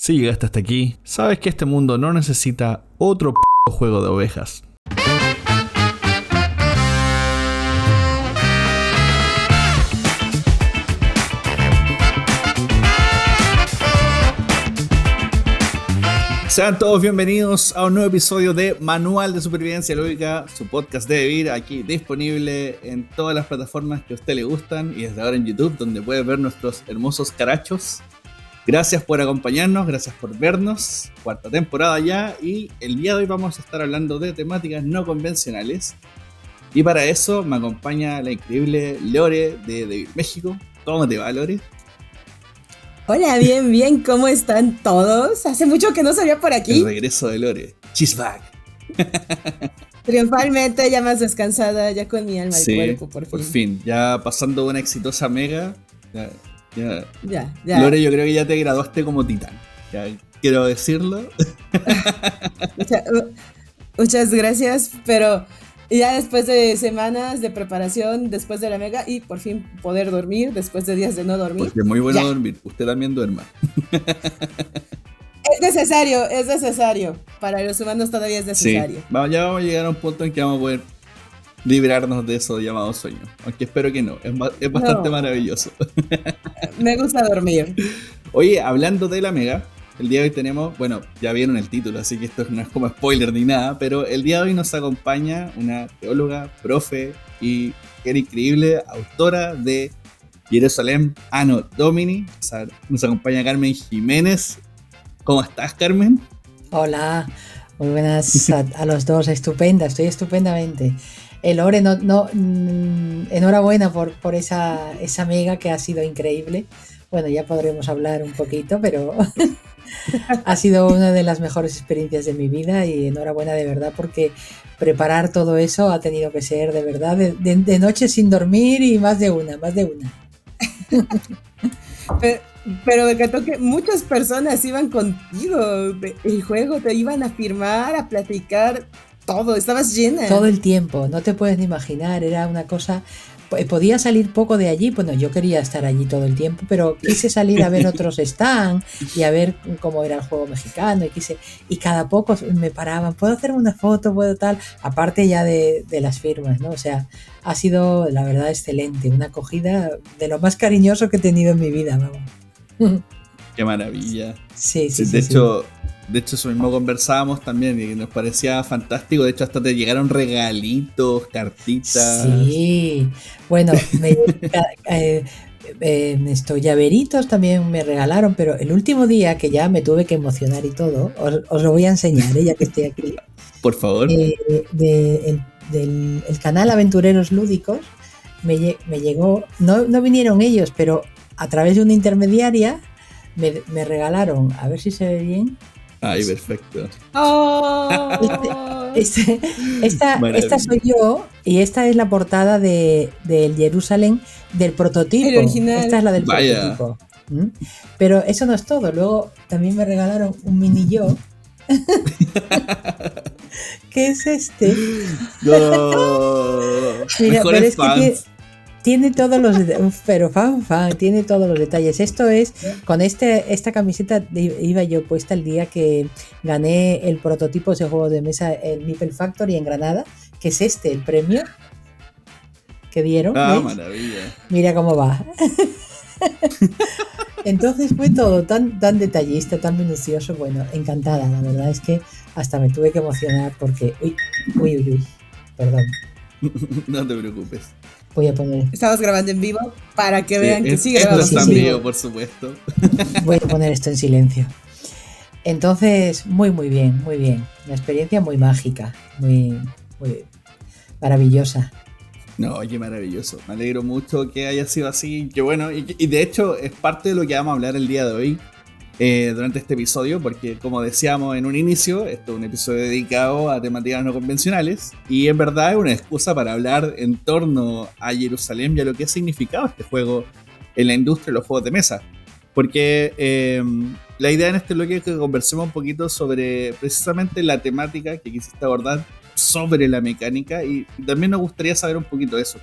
Si llegaste hasta aquí, sabes que este mundo no necesita otro juego de ovejas. Sean todos bienvenidos a un nuevo episodio de Manual de Supervivencia Lúdica, su podcast de vivir, aquí disponible en todas las plataformas que a usted le gustan y desde ahora en YouTube, donde puede ver nuestros hermosos carachos. Gracias por acompañarnos, gracias por vernos, cuarta temporada ya, y el día de hoy vamos a estar hablando de temáticas no convencionales. Y para eso me acompaña la increíble Lore de Vivir México. ¿Cómo te va, Lore? Hola, bien, ¿cómo están todos? Hace mucho que no salía por aquí. El regreso de Lore, she's back. Triunfalmente, ya más descansada, ya con mi alma y cuerpo, por fin. Ya pasando una exitosa mega, Ya. Lore, yo creo que ya te graduaste como titán. Ya quiero decirlo. Muchas gracias, pero ya después de semanas de preparación, después de la mega, y por fin poder dormir, después de días de no dormir. Porque es muy bueno dormir, usted también duerma. Es necesario. Para los humanos todavía es necesario. Sí, ya vamos a llegar a un punto en que vamos a poder librarnos de eso llamado sueño. Aunque espero que no, es bastante maravilloso. Me gusta dormir. Oye, hablando de la mega, el día de hoy tenemos, bueno, ya vieron el título, así que esto no es como spoiler ni nada, pero el día de hoy nos acompaña una teóloga, profe y era increíble autora de Jerusalem Anno Domini. O sea, nos acompaña Carmen Jiménez. ¿Cómo estás, Carmen? Hola, muy buenas a los dos, estoy estupendamente. Lore, enhorabuena por esa mega que ha sido increíble. Bueno, ya podremos hablar un poquito, pero ha sido una de las mejores experiencias de mi vida y enhorabuena de verdad porque preparar todo eso ha tenido que ser de verdad de noche sin dormir y más de una. Pero me encantó que muchas personas iban contigo, el juego te iban a firmar, a platicar, todo, estabas llena. Todo el tiempo, no te puedes ni imaginar, era una cosa... Podía salir poco de allí, bueno, yo quería estar allí todo el tiempo, pero quise salir a ver otros stands y a ver cómo era el juego mexicano y cada poco me paraban, ¿puedo hacerme una foto? ¿Puedo tal? Aparte ya de las firmas, ¿no? O sea, ha sido la verdad excelente, una acogida de lo más cariñoso que he tenido en mi vida, vamos. Qué maravilla. Sí. De hecho, eso mismo conversábamos también y nos parecía fantástico. De hecho, hasta te llegaron regalitos, cartitas. Sí, bueno, estos llaveritos también me regalaron, pero el último día que ya me tuve que emocionar y todo, os lo voy a enseñar, ya que estoy aquí. Por favor. Del canal Aventureros Lúdicos me llegó, no vinieron ellos, pero a través de una intermediaria me regalaron, a ver si se ve bien. Ay, perfecto. Oh. Esta soy yo y esta es la portada del Jerusalem del prototipo. El original. Esta es la del prototipo. Pero eso no es todo. Luego también me regalaron un mini yo. ¿Qué es este? No. Mira, pero es fans. que tiene todos los tiene todos los detalles. Esto es, con esta camiseta iba yo puesta el día que gané el prototipo de ese juego de mesa, el Meeple Factory en Granada, que es el premio que dieron. ¿ves? Maravilla. Mira cómo va. Entonces fue todo tan detallista, tan minucioso. Bueno, encantada, la verdad es que hasta me tuve que emocionar porque... Uy, perdón. No te preocupes. Voy a poner... Estamos grabando en vivo para que vean que sí grabamos esto está en en vivo. vivo, por supuesto. Voy a poner esto en silencio. Entonces, muy bien. Una experiencia muy mágica, muy maravillosa. No, qué maravilloso. Me alegro mucho que haya sido así. Qué bueno. Y de hecho, es parte de lo que vamos a hablar el día de hoy. Durante este episodio, porque como decíamos en un inicio, esto es un episodio dedicado a temáticas no convencionales y en verdad es una excusa para hablar en torno a Jerusalén y a lo que ha significado este juego en la industria de los juegos de mesa, porque la idea en este bloque es que conversemos un poquito sobre precisamente la temática que quisiste abordar sobre la mecánica y también nos gustaría saber un poquito de eso,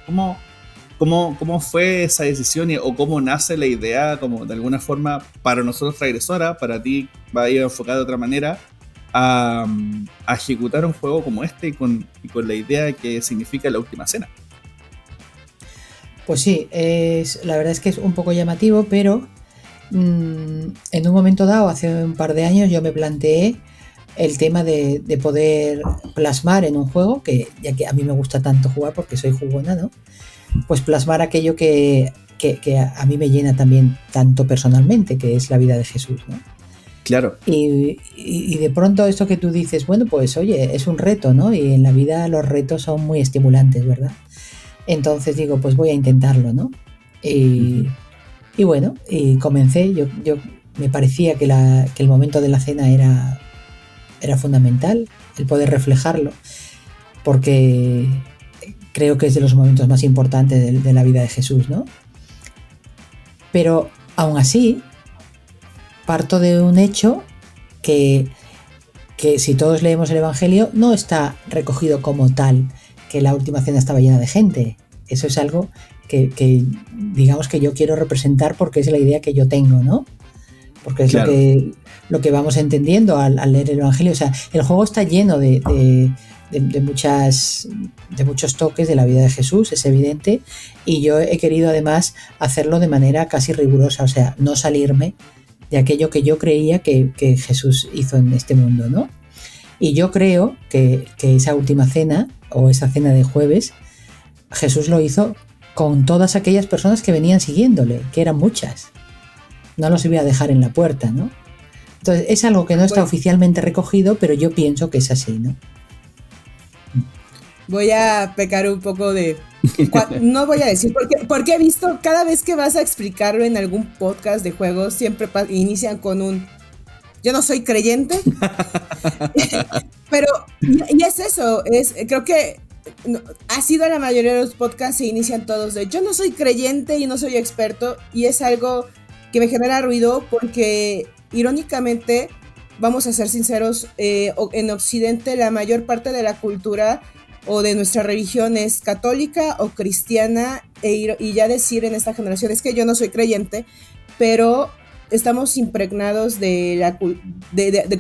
¿Cómo fue esa decisión o cómo nace la idea, como de alguna forma, para nosotros transgresora, para ti va a ir enfocada de otra manera a ejecutar un juego como este y con la idea que significa la última cena. Pues sí, la verdad es que es un poco llamativo, pero en un momento dado, hace un par de años, yo me planteé el tema de poder plasmar en un juego, que ya que a mí me gusta tanto jugar porque soy jugona, ¿no? Pues plasmar aquello que a mí me llena también tanto personalmente, que es la vida de Jesús, ¿no? Claro. Y de pronto esto que tú dices, bueno, pues oye, es un reto, ¿no? Y en la vida los retos son muy estimulantes, ¿verdad? Entonces digo, pues voy a intentarlo, ¿no? Y bueno, y comencé, yo me parecía que el momento de la cena era fundamental, el poder reflejarlo, porque creo que es de los momentos más importantes de la vida de Jesús, ¿no? Pero aún así, parto de un hecho que si todos leemos el Evangelio, no está recogido como tal, que la última cena estaba llena de gente. Eso es algo que digamos que yo quiero representar porque es la idea que yo tengo, ¿no? Porque es claro, lo que vamos entendiendo al leer el Evangelio. O sea, el juego está lleno de muchos toques de la vida de Jesús, es evidente, y yo he querido además hacerlo de manera casi rigurosa, o sea, no salirme de aquello que yo creía que Jesús hizo en este mundo, ¿no? Y yo creo que esa última cena, o esa cena de jueves, Jesús lo hizo con todas aquellas personas que venían siguiéndole, que eran muchas. No los iba a dejar en la puerta, ¿no? Entonces, es algo que no está oficialmente recogido, pero yo pienso que es así, ¿no? Voy a pecar un poco de... No voy a decir, porque he visto cada vez que vas a explicarlo en algún podcast de juegos, siempre inician con un... Yo no soy creyente. Pero, y es eso, creo que ha sido la mayoría de los podcasts se inician todos de yo no soy creyente y no soy experto, y es algo que me genera ruido porque irónicamente, vamos a ser sinceros, en Occidente la mayor parte de la cultura o de nuestra religión es católica o cristiana, y ya decir en esta generación es que yo no soy creyente, pero estamos impregnados de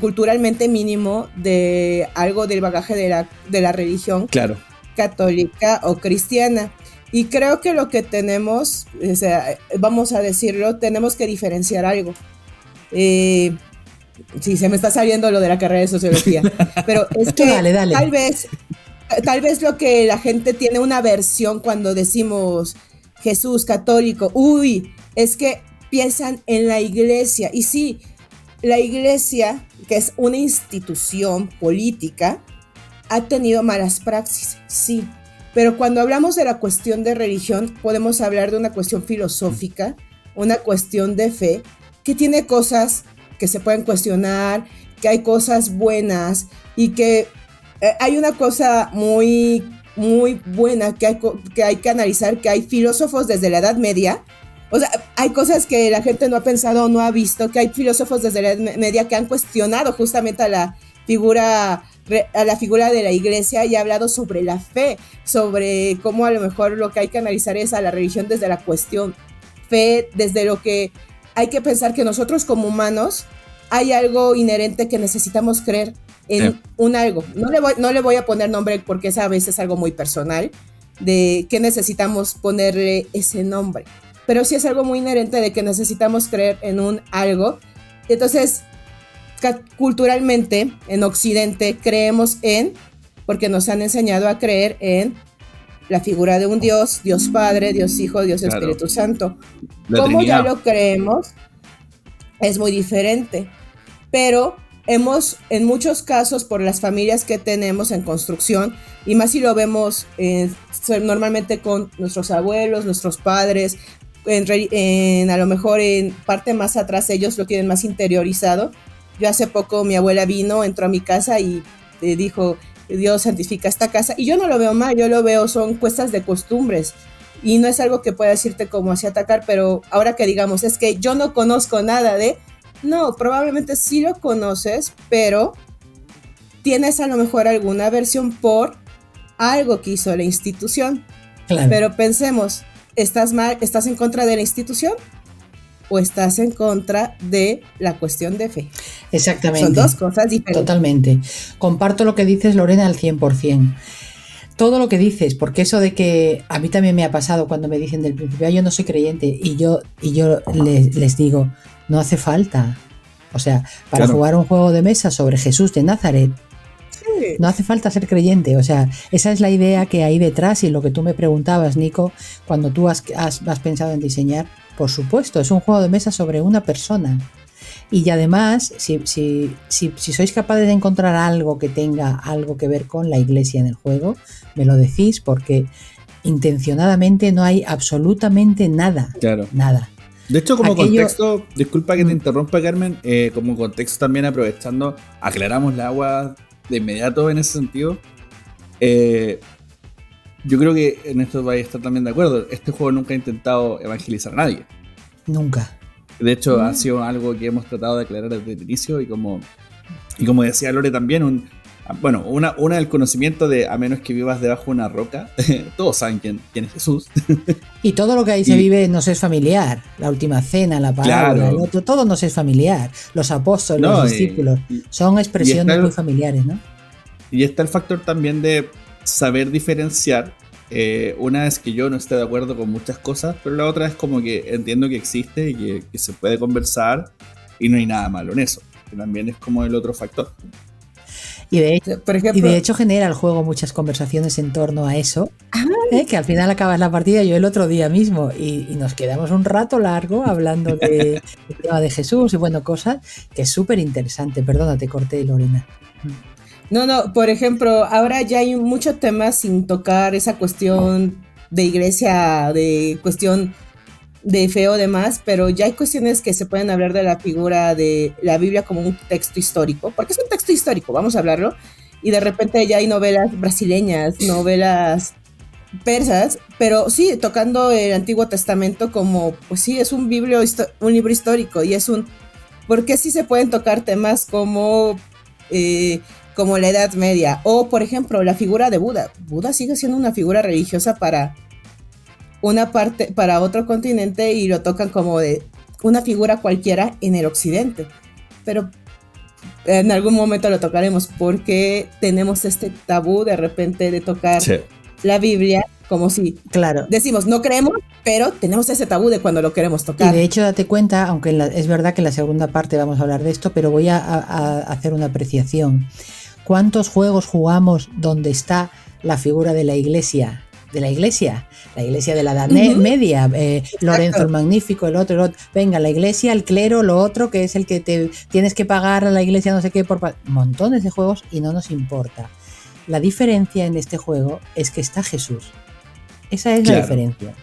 culturalmente mínimo de algo del bagaje de la religión, claro, católica o cristiana. Y creo que lo que tenemos, o sea, vamos a decirlo, tenemos que diferenciar algo. Sí, se me está saliendo lo de la carrera de sociología, pero es que dale. Tal vez lo que la gente tiene una versión cuando decimos Jesús católico, es que piensan en la iglesia. Y sí, la iglesia, que es una institución política, ha tenido malas praxis, sí. Pero cuando hablamos de la cuestión de religión, podemos hablar de una cuestión filosófica, una cuestión de fe, que tiene cosas que se pueden cuestionar, que hay cosas buenas y que hay una cosa muy, muy buena que hay que analizar, que hay filósofos desde la Edad Media. O sea, hay cosas que la gente no ha pensado o no ha visto, que hay filósofos desde la Edad Media que han cuestionado justamente a la figura de la iglesia y ha hablado sobre la fe, sobre cómo a lo mejor lo que hay que analizar es a la religión desde la cuestión fe, desde lo que hay que pensar que nosotros como humanos hay algo inherente que necesitamos creer en un algo. No le voy a poner nombre porque esa vez es algo muy personal de que necesitamos ponerle ese nombre, pero sí es algo muy inherente de que necesitamos creer en un algo. Entonces, culturalmente en Occidente creemos porque nos han enseñado a creer en la figura de un Dios, Dios Padre, Dios Hijo, Dios Espíritu Santo. Como ya lo creemos, es muy diferente, pero en muchos casos, por las familias que tenemos en construcción, y más si lo vemos normalmente con nuestros abuelos, nuestros padres, a lo mejor en parte más atrás ellos lo tienen más interiorizado. Yo hace poco mi abuela entró a mi casa y dijo, Dios santifica esta casa, y yo no lo veo mal, yo lo veo, son cuestas de costumbres, y no es algo que pueda decirte como así atacar, pero ahora que digamos, es que yo no conozco nada no, probablemente sí lo conoces, pero tienes a lo mejor alguna versión por algo que hizo la institución. Claro. Pero pensemos, ¿estás mal? ¿Estás en contra de la institución? o estás en contra de la cuestión de fe. Exactamente. Son dos cosas diferentes. Totalmente. Comparto lo que dices, Lorena, al 100%. Todo lo que dices, porque eso de que a mí también me ha pasado cuando me dicen del principio, yo no soy creyente, y yo les digo, no hace falta. O sea, para jugar un juego de mesa sobre Jesús de Nazaret, no hace falta ser creyente. O sea, esa es la idea que hay detrás, y lo que tú me preguntabas, Nico, cuando tú has pensado en diseñar, por supuesto, es un juego de mesa sobre una persona. Y además, si sois capaces de encontrar algo que tenga algo que ver con la iglesia en el juego, me lo decís, porque intencionadamente no hay absolutamente nada. Claro. Nada. De hecho, como contexto, disculpa que te interrumpa, Carmen, como contexto también, aprovechando, aclaramos la agua de inmediato en ese sentido. Yo creo que en esto vais a estar también de acuerdo. Este juego nunca ha intentado evangelizar a nadie. Nunca. De hecho, ha sido algo que hemos tratado de aclarar desde el inicio, y como decía Lore también, una del conocimiento de, a menos que vivas debajo de una roca, todos saben quién es Jesús. Y todo lo que ahí se vive nos es familiar. La última cena, la parábola, el otro, todo nos es familiar. Los apóstoles, los discípulos, son expresiones muy familiares, ¿no? Y está el factor también de saber diferenciar. Una es que yo no esté de acuerdo con muchas cosas, pero la otra es como que entiendo que existe y que se puede conversar, y no hay nada malo en eso, que también es como el otro factor. Y de hecho genera el juego muchas conversaciones en torno a eso, que al final acabas la partida, yo el otro día mismo, y nos quedamos un rato largo hablando del tema de Jesús y cosas que es súper interesante. Perdona, te corté, Lorena. No, por ejemplo, ahora ya hay muchos temas sin tocar esa cuestión de iglesia, de cuestión de fe o demás, pero ya hay cuestiones que se pueden hablar de la figura de la Biblia como un texto histórico, porque es un texto histórico, vamos a hablarlo, y de repente ya hay novelas brasileñas, novelas persas, pero sí, tocando el Antiguo Testamento como, pues sí, es un libro histórico, y ¿por qué sí se pueden tocar temas como la Edad Media? O, por ejemplo, la figura de Buda. Buda sigue siendo una figura religiosa para una parte, para otro continente, y lo tocan como de una figura cualquiera en el occidente. Pero en algún momento lo tocaremos, porque tenemos este tabú de repente de tocar la Biblia, como si decimos no creemos, pero tenemos ese tabú de cuando lo queremos tocar. Y de hecho, date cuenta, aunque es verdad que en la segunda parte vamos a hablar de esto, pero voy a hacer una apreciación. ¿Cuántos juegos jugamos donde está la figura de la iglesia? De la iglesia de la Edad Media, Lorenzo el Magnífico, el otro, venga, la iglesia, el clero, lo otro, que es el que te tienes que pagar a la iglesia no sé qué, por montones de juegos, y no nos importa. La diferencia en este juego es que está Jesús. Esa es la diferencia.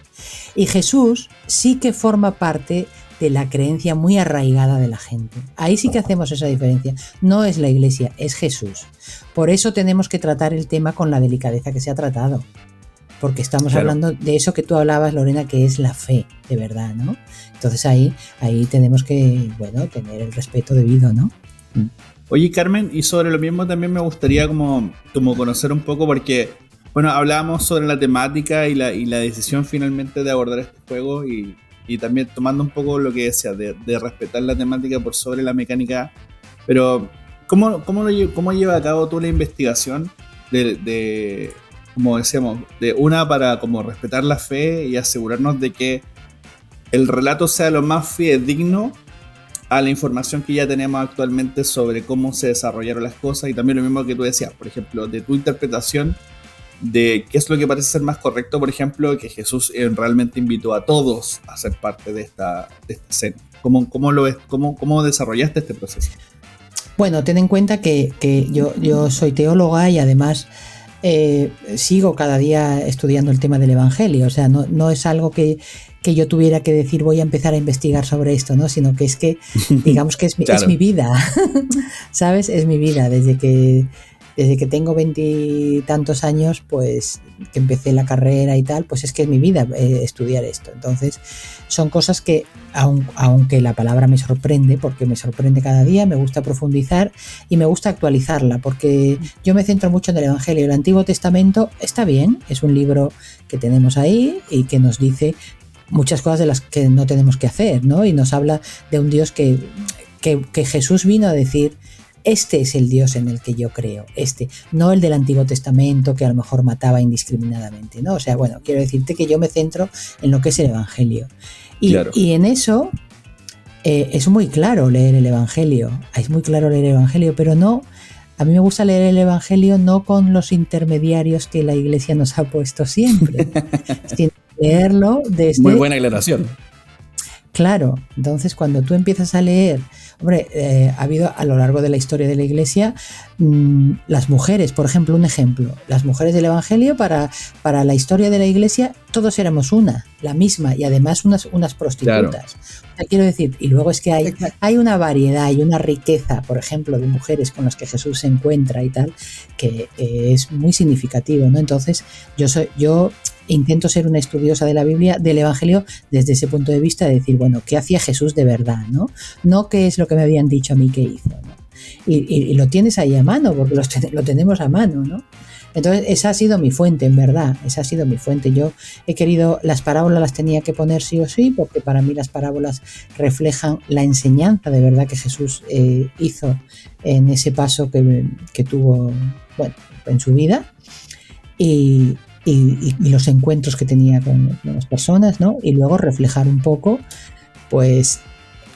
Y Jesús sí que forma parte de la creencia muy arraigada de la gente. Ahí sí que hacemos esa diferencia. No es la iglesia, es Jesús. Por eso tenemos que tratar el tema con la delicadeza que se ha tratado. Porque estamos hablando de eso que tú hablabas, Lorena, que es la fe, de verdad, ¿no? Entonces ahí tenemos que, tener el respeto debido, ¿no? Oye, Carmen, y sobre lo mismo también me gustaría como conocer un poco, porque, hablábamos sobre la temática y la decisión finalmente de abordar este juego, y también tomando un poco lo que decía, de respetar la temática por sobre la mecánica, pero ¿cómo lleva a cabo tú la investigación de como decíamos, para como respetar la fe y asegurarnos de que el relato sea lo más fidedigno a la información que ya tenemos actualmente sobre cómo se desarrollaron las cosas? Y también lo mismo que tú decías, por ejemplo, de tu interpretación de qué es lo que parece ser más correcto, por ejemplo, que Jesús realmente invitó a todos a ser parte de esta escena. ¿Cómo lo ves? ¿Cómo desarrollaste este proceso? Bueno, ten en cuenta que yo soy teóloga, y además sigo cada día estudiando el tema del Evangelio. O sea, no es algo que yo tuviera que decir voy a empezar a investigar sobre esto, ¿no? Sino que es que, digamos que es mi vida, ¿sabes? Es mi vida. Desde que tengo 20 y tantos años, pues que empecé la carrera y tal, pues es que es mi vida estudiar esto. Entonces son cosas que, aunque la palabra me sorprende, porque me sorprende cada día, me gusta profundizar y me gusta actualizarla, porque yo me centro mucho en el Evangelio. El Antiguo Testamento está bien, es un libro que tenemos ahí y que nos dice muchas cosas de las que no tenemos que hacer, ¿no? Y nos habla de un Dios que Jesús vino a decir: este es el Dios en el que yo creo, no el del Antiguo Testamento que a lo mejor mataba indiscriminadamente, ¿no? O sea, bueno, quiero decirte que yo me centro en lo que es el Evangelio. Y en eso es muy claro leer el Evangelio, pero no, a mí me gusta leer el Evangelio no con los intermediarios que la Iglesia nos ha puesto siempre, sino leerlo desde... Muy buena aclaración. Claro, entonces cuando tú empiezas a leer, ha habido a lo largo de la historia de la Iglesia las mujeres, por ejemplo, las mujeres del Evangelio para la historia de la Iglesia todos éramos la misma y además unas prostitutas. Claro. O sea, quiero decir, y luego es que hay una variedad y una riqueza, por ejemplo, de mujeres con las que Jesús se encuentra y tal, que es muy significativo, ¿no? Entonces yo intento ser una estudiosa de la Biblia, del Evangelio, desde ese punto de vista de decir, bueno, ¿qué hacía Jesús de verdad? No qué es lo que me habían dicho a mí que hizo, ¿no? Y lo tienes ahí a mano, porque lo tenemos a mano, ¿no? Entonces esa ha sido mi fuente, en verdad, Yo he querido, las parábolas las tenía que poner sí o sí, porque para mí las parábolas reflejan la enseñanza de verdad que Jesús hizo en ese paso que tuvo, bueno, en su vida, y los encuentros que tenía con las personas, ¿no? Y luego reflejar un poco, pues,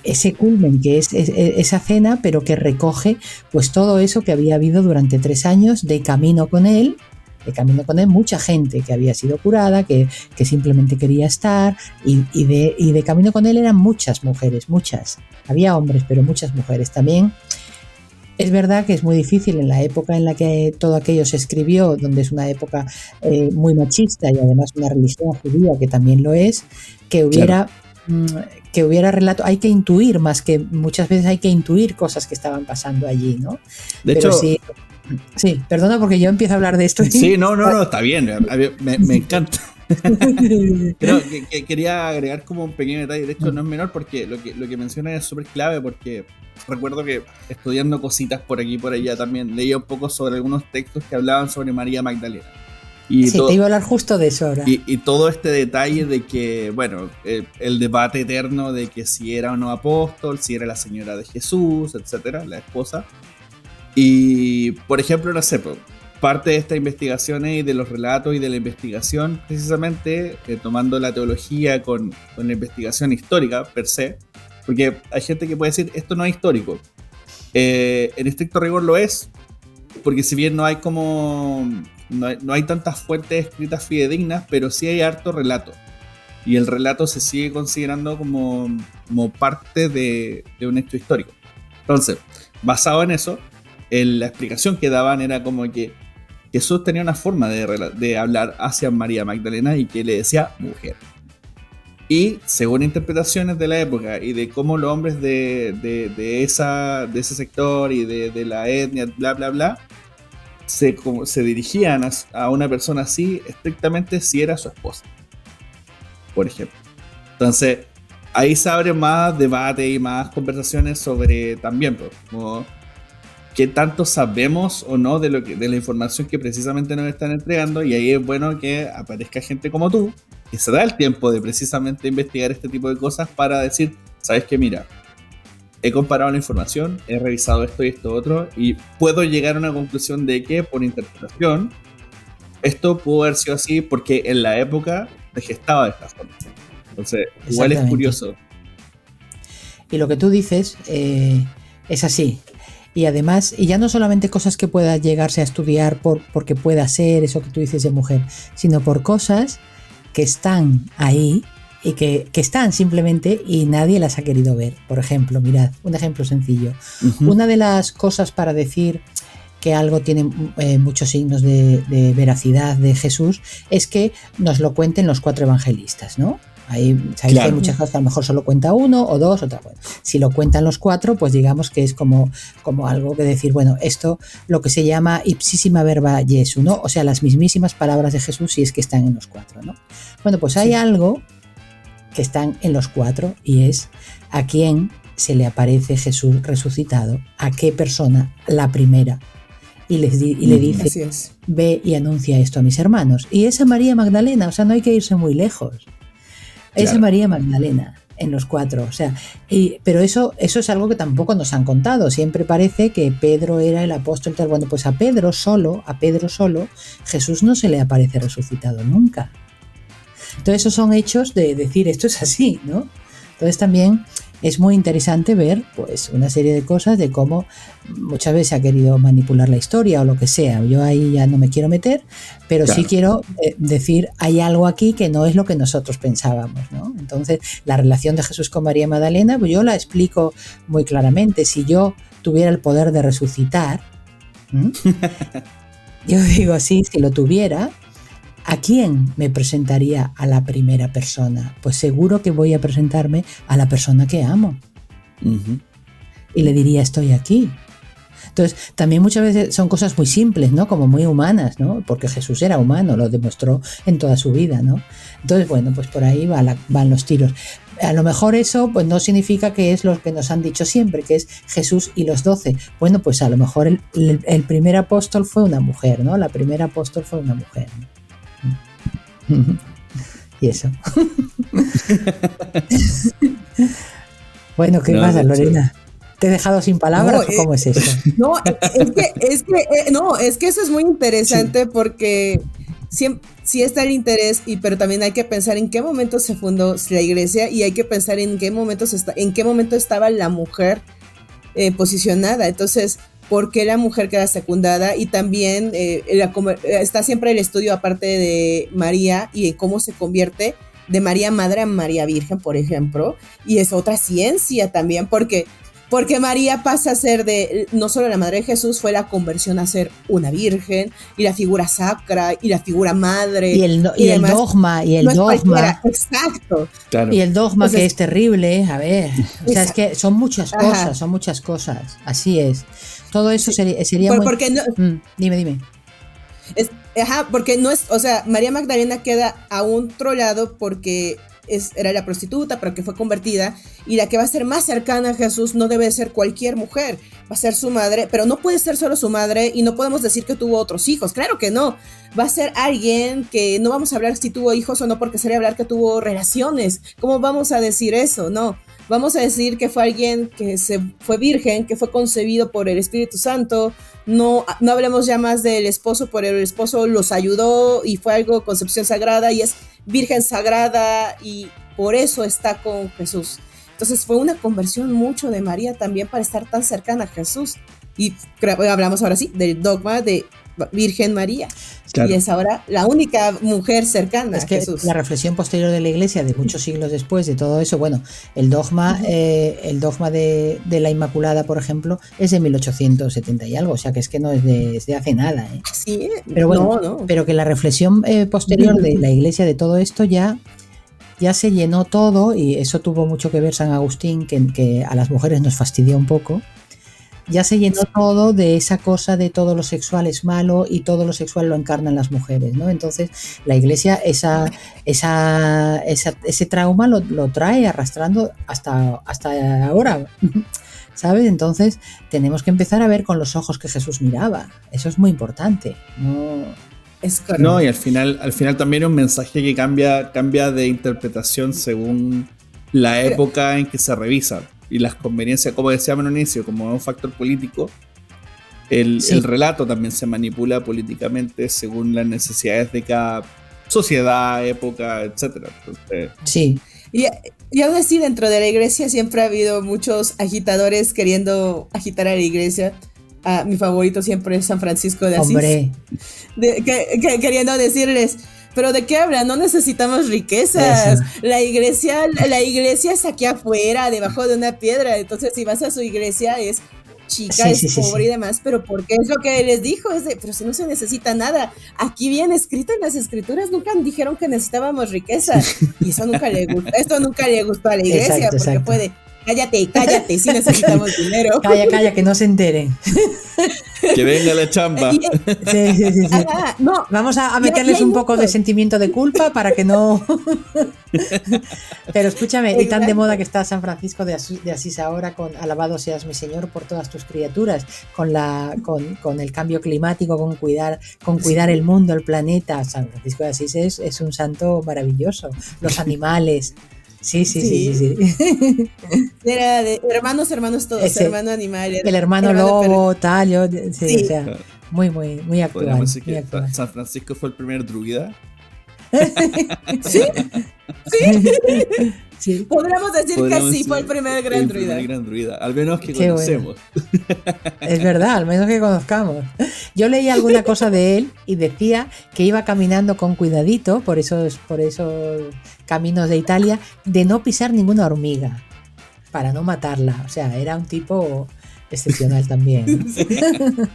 ese culmen que es esa cena, pero que recoge, pues, todo eso que había habido durante 3 años de camino con él, mucha gente que había sido curada, que simplemente quería estar, y de camino con él eran muchas mujeres, había hombres, pero muchas mujeres también. Es verdad que es muy difícil en la época en la que todo aquello se escribió, donde es una época muy machista y además una religión judía que también lo es, que hubiera relato. Hay que intuir más que muchas veces hay que intuir cosas que estaban pasando allí, ¿no? De hecho, sí, perdona porque yo empiezo a hablar de esto. Sí, no, está bien, me encanta. Pero quería agregar como un pequeño detalle, de hecho no es menor, porque lo que menciona es súper clave, porque recuerdo que estudiando cositas por aquí y por allá también leía un poco sobre algunos textos que hablaban sobre María Magdalena. Sí, te iba a hablar justo de eso ahora. Y todo este detalle de que, bueno, el debate eterno de que si era o no apóstol, si era la señora de Jesús, etcétera, la esposa. Y, por ejemplo, no sé, parte de estas investigaciones y de los relatos y de la investigación, precisamente tomando la teología con la investigación histórica per se, porque hay gente que puede decir, esto no es histórico. En estricto rigor lo es, porque si bien no hay tantas fuentes escritas fidedignas, pero sí hay harto relato. Y el relato se sigue considerando como parte de un hecho histórico. Entonces, basado en eso, la explicación que daban era como que Jesús tenía una forma de hablar hacia María Magdalena y que le decía mujer. Y según interpretaciones de la época y de cómo los hombres de ese sector y de la etnia, bla, bla, bla, se dirigían a una persona así estrictamente si era su esposa, por ejemplo. Entonces, ahí se abre más debate y más conversaciones sobre también, como qué tanto sabemos o no de la información que precisamente nos están entregando, y ahí es bueno que aparezca gente como tú, que se da el tiempo de precisamente investigar este tipo de cosas para decir, ¿sabes qué? Mira, he comparado la información, he revisado esto y esto otro, y puedo llegar a una conclusión de que, por interpretación, esto pudo haber sido así porque en la época se gestaba de esta forma. Entonces, igual es curioso. Y lo que tú dices es así. Y además, y ya no solamente cosas que pueda llegarse a estudiar porque pueda ser eso que tú dices de mujer, sino por cosas que están ahí y que están simplemente y nadie las ha querido ver. Por ejemplo, mirad, un ejemplo sencillo. Uh-huh. Una de las cosas para decir que algo tiene muchos signos de veracidad de Jesús es que nos lo cuenten los 4 evangelistas, ¿no? Ahí claro. Hay muchas cosas que a lo mejor solo cuenta uno o dos, otra. Bueno, si lo cuentan los 4, pues digamos que es como algo que decir, bueno, esto lo que se llama ipsísima verba Jesu, ¿no? O sea, las mismísimas palabras de Jesús si es que están en los 4, ¿no? Bueno, pues hay algo que están en los 4 y es a quién se le aparece Jesús resucitado, a qué persona, la primera, y le dice, ve y anuncia esto a mis hermanos. Y es a María Magdalena, o sea, no hay que irse muy lejos. Esa María Magdalena. En los 4, o sea, pero eso es algo que tampoco nos han contado. Siempre parece que Pedro era el apóstol tal. Bueno, pues a Pedro solo, Jesús no se le aparece resucitado nunca. Entonces esos son hechos de decir esto es así, ¿no? Entonces también es muy interesante ver pues una serie de cosas de cómo muchas veces se ha querido manipular la historia o lo que sea. Yo ahí ya no me quiero meter, pero sí quiero decir, hay algo aquí que no es lo que nosotros pensábamos, ¿no? Entonces, la relación de Jesús con María Magdalena, pues yo la explico muy claramente. Si yo tuviera el poder de resucitar, yo digo, sí, si lo tuviera, ¿a quién me presentaría a la primera persona? Pues seguro que voy a presentarme a la persona que amo. Y le diría, estoy aquí. Entonces, también muchas veces son cosas muy simples, ¿no? Como muy humanas, ¿no? Porque Jesús era humano, lo demostró en toda su vida, ¿no? Entonces, bueno, pues por ahí van los tiros. A lo mejor eso pues no significa que es lo que nos han dicho siempre, que es Jesús y los 12. Bueno, pues a lo mejor el primer apóstol fue una mujer, ¿no? La primera apóstol fue una mujer, ¿no? Y eso. Bueno, ¿qué pasa, Lorena? ¿Te he dejado sin palabras o cómo es eso? No, es que eso es muy interesante porque sí está el interés, pero también hay que pensar en qué momento se fundó la iglesia y hay que pensar en qué momento estaba la mujer posicionada. Entonces, ¿por qué la mujer queda secundada? Y también está siempre el estudio aparte de María y en cómo se convierte de María Madre a María Virgen, por ejemplo, y es otra ciencia también, porque María pasa a ser no solo la madre de Jesús, fue la conversión a ser una virgen, y la figura sacra, y la figura madre. Y el dogma. Exacto. Claro. Y el dogma. Entonces, que es terrible, a ver. O sea, es que son muchas cosas, así es. Todo eso sería muy... Porque no, dime. Porque no es, o sea, María Magdalena queda a un otro lado porque era la prostituta, pero que fue convertida, y la que va a ser más cercana a Jesús no debe ser cualquier mujer, va a ser su madre, pero no puede ser solo su madre, y no podemos decir que tuvo otros hijos, claro que no, va a ser alguien que no vamos a hablar si tuvo hijos o no, porque sería hablar que tuvo relaciones. ¿Cómo vamos a decir eso? No, vamos a decir que fue alguien que fue virgen, que fue concebido por el Espíritu Santo. No hablemos ya más del esposo, pero el esposo los ayudó y fue algo concepción sagrada y es virgen sagrada y por eso está con Jesús. Entonces fue una conversión mucho de María también para estar tan cercana a Jesús. Y hablamos ahora sí del dogma de Virgen María. Claro. Y es ahora la única mujer cercana a Jesús. La reflexión posterior de la Iglesia, de muchos siglos después de todo eso, bueno, el dogma de la Inmaculada, por ejemplo, es de 1870 y algo, o sea que es que no es de hace nada. Sí, pero bueno, pero que la reflexión posterior de la Iglesia de todo esto ya se llenó todo, y eso tuvo mucho que ver San Agustín, que a las mujeres nos fastidió un poco. Ya se llenó todo de esa cosa de todo lo sexual es malo y todo lo sexual lo encarnan las mujeres, ¿no? Entonces la Iglesia ese trauma lo trae arrastrando hasta ahora, ¿sabes? Entonces tenemos que empezar a ver con los ojos que Jesús miraba. Eso es muy importante, ¿no? No, y al final también es un mensaje que cambia de interpretación según la época en que se revisa. Y las conveniencias, como decíamos en un inicio, como un factor político, el relato también se manipula políticamente según las necesidades de cada sociedad, época, etc. Entonces, sí. Y aún así, dentro de la iglesia siempre ha habido muchos agitadores queriendo agitar a la iglesia. Mi favorito siempre es San Francisco de Asís. Hombre. Queriendo decirles... ¿Pero de qué hablan? No necesitamos riquezas. Eso. La iglesia es aquí afuera, debajo de una piedra. Entonces, si vas a su iglesia, es chica, es pobre y demás. Pero porque es lo que les dijo, pero si no se necesita nada. Aquí viene escrito en las escrituras, nunca dijeron que necesitábamos riqueza. Y eso nunca le gustó. Esto nunca le gustó a la iglesia, porque puede... Cállate, si necesitamos dinero. Calla, que no se enteren. Que venga la chamba. Sí. No, vamos a meterles un poco de sentimiento de culpa para que no... Pero escúchame, y tan de moda que está San Francisco de Asís ahora, con alabado seas mi Señor por todas tus criaturas, con el cambio climático, con cuidar el mundo, el planeta. San Francisco de Asís es un santo maravilloso. Los animales. Sí. Era de hermanos todos, ese, hermano animal. El hermano lobo, tal, o sea, muy actual. Podríamos decir muy que actual. San Francisco fue el primer druida. Sí. Podríamos decir que sí, fue el primer gran druida. Al menos que conocemos. Bueno. Es verdad, al menos que conozcamos. Yo leí alguna cosa de él y decía que iba caminando con cuidadito por esos caminos de Italia, de no pisar ninguna hormiga, para no matarla. O sea, era un tipo excepcional también, ¿no?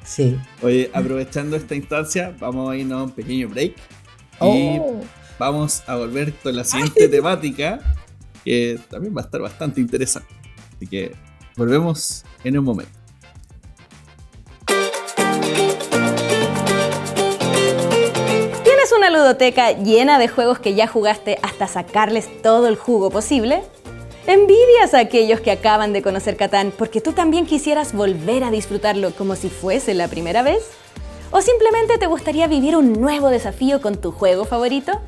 Sí. Oye, aprovechando esta instancia, vamos a irnos a un pequeño break. Y vamos a volver con la siguiente temática, que también va a estar bastante interesante. Así que volvemos en un momento. ¿Tienes una ludoteca llena de juegos que ya jugaste hasta sacarles todo el jugo posible? ¿Envidias a aquellos que acaban de conocer Catán porque tú también quisieras volver a disfrutarlo como si fuese la primera vez? ¿O simplemente te gustaría vivir un nuevo desafío con tu juego favorito?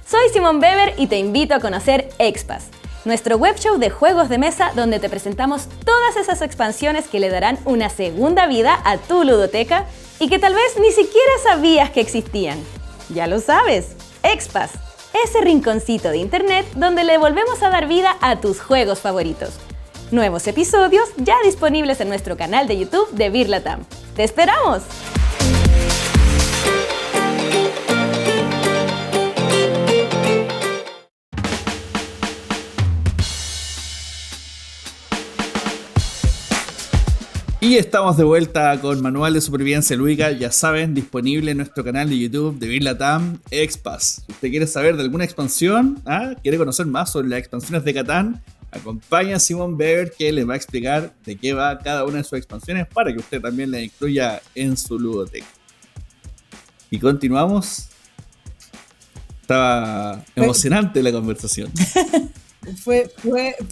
Soy Simón Weber y te invito a conocer Expas, nuestro web show de juegos de mesa donde te presentamos todas esas expansiones que le darán una segunda vida a tu ludoteca y que tal vez ni siquiera sabías que existían. Ya lo sabes, Expas, ese rinconcito de internet donde le volvemos a dar vida a tus juegos favoritos. Nuevos episodios ya disponibles en nuestro canal de YouTube de Beer Latam. ¡Te esperamos! Y estamos de vuelta con Manual de Supervivencia Lúdica, ya saben, disponible en nuestro canal de YouTube de Beer Latam Expas. Si usted quiere saber de alguna expansión, quiere conocer más sobre las expansiones de Catán, acompaña a Simón Weber, que le va a explicar de qué va cada una de sus expansiones para que usted también la incluya en su ludoteca. Y continuamos. Estaba emocionante la conversación. Fue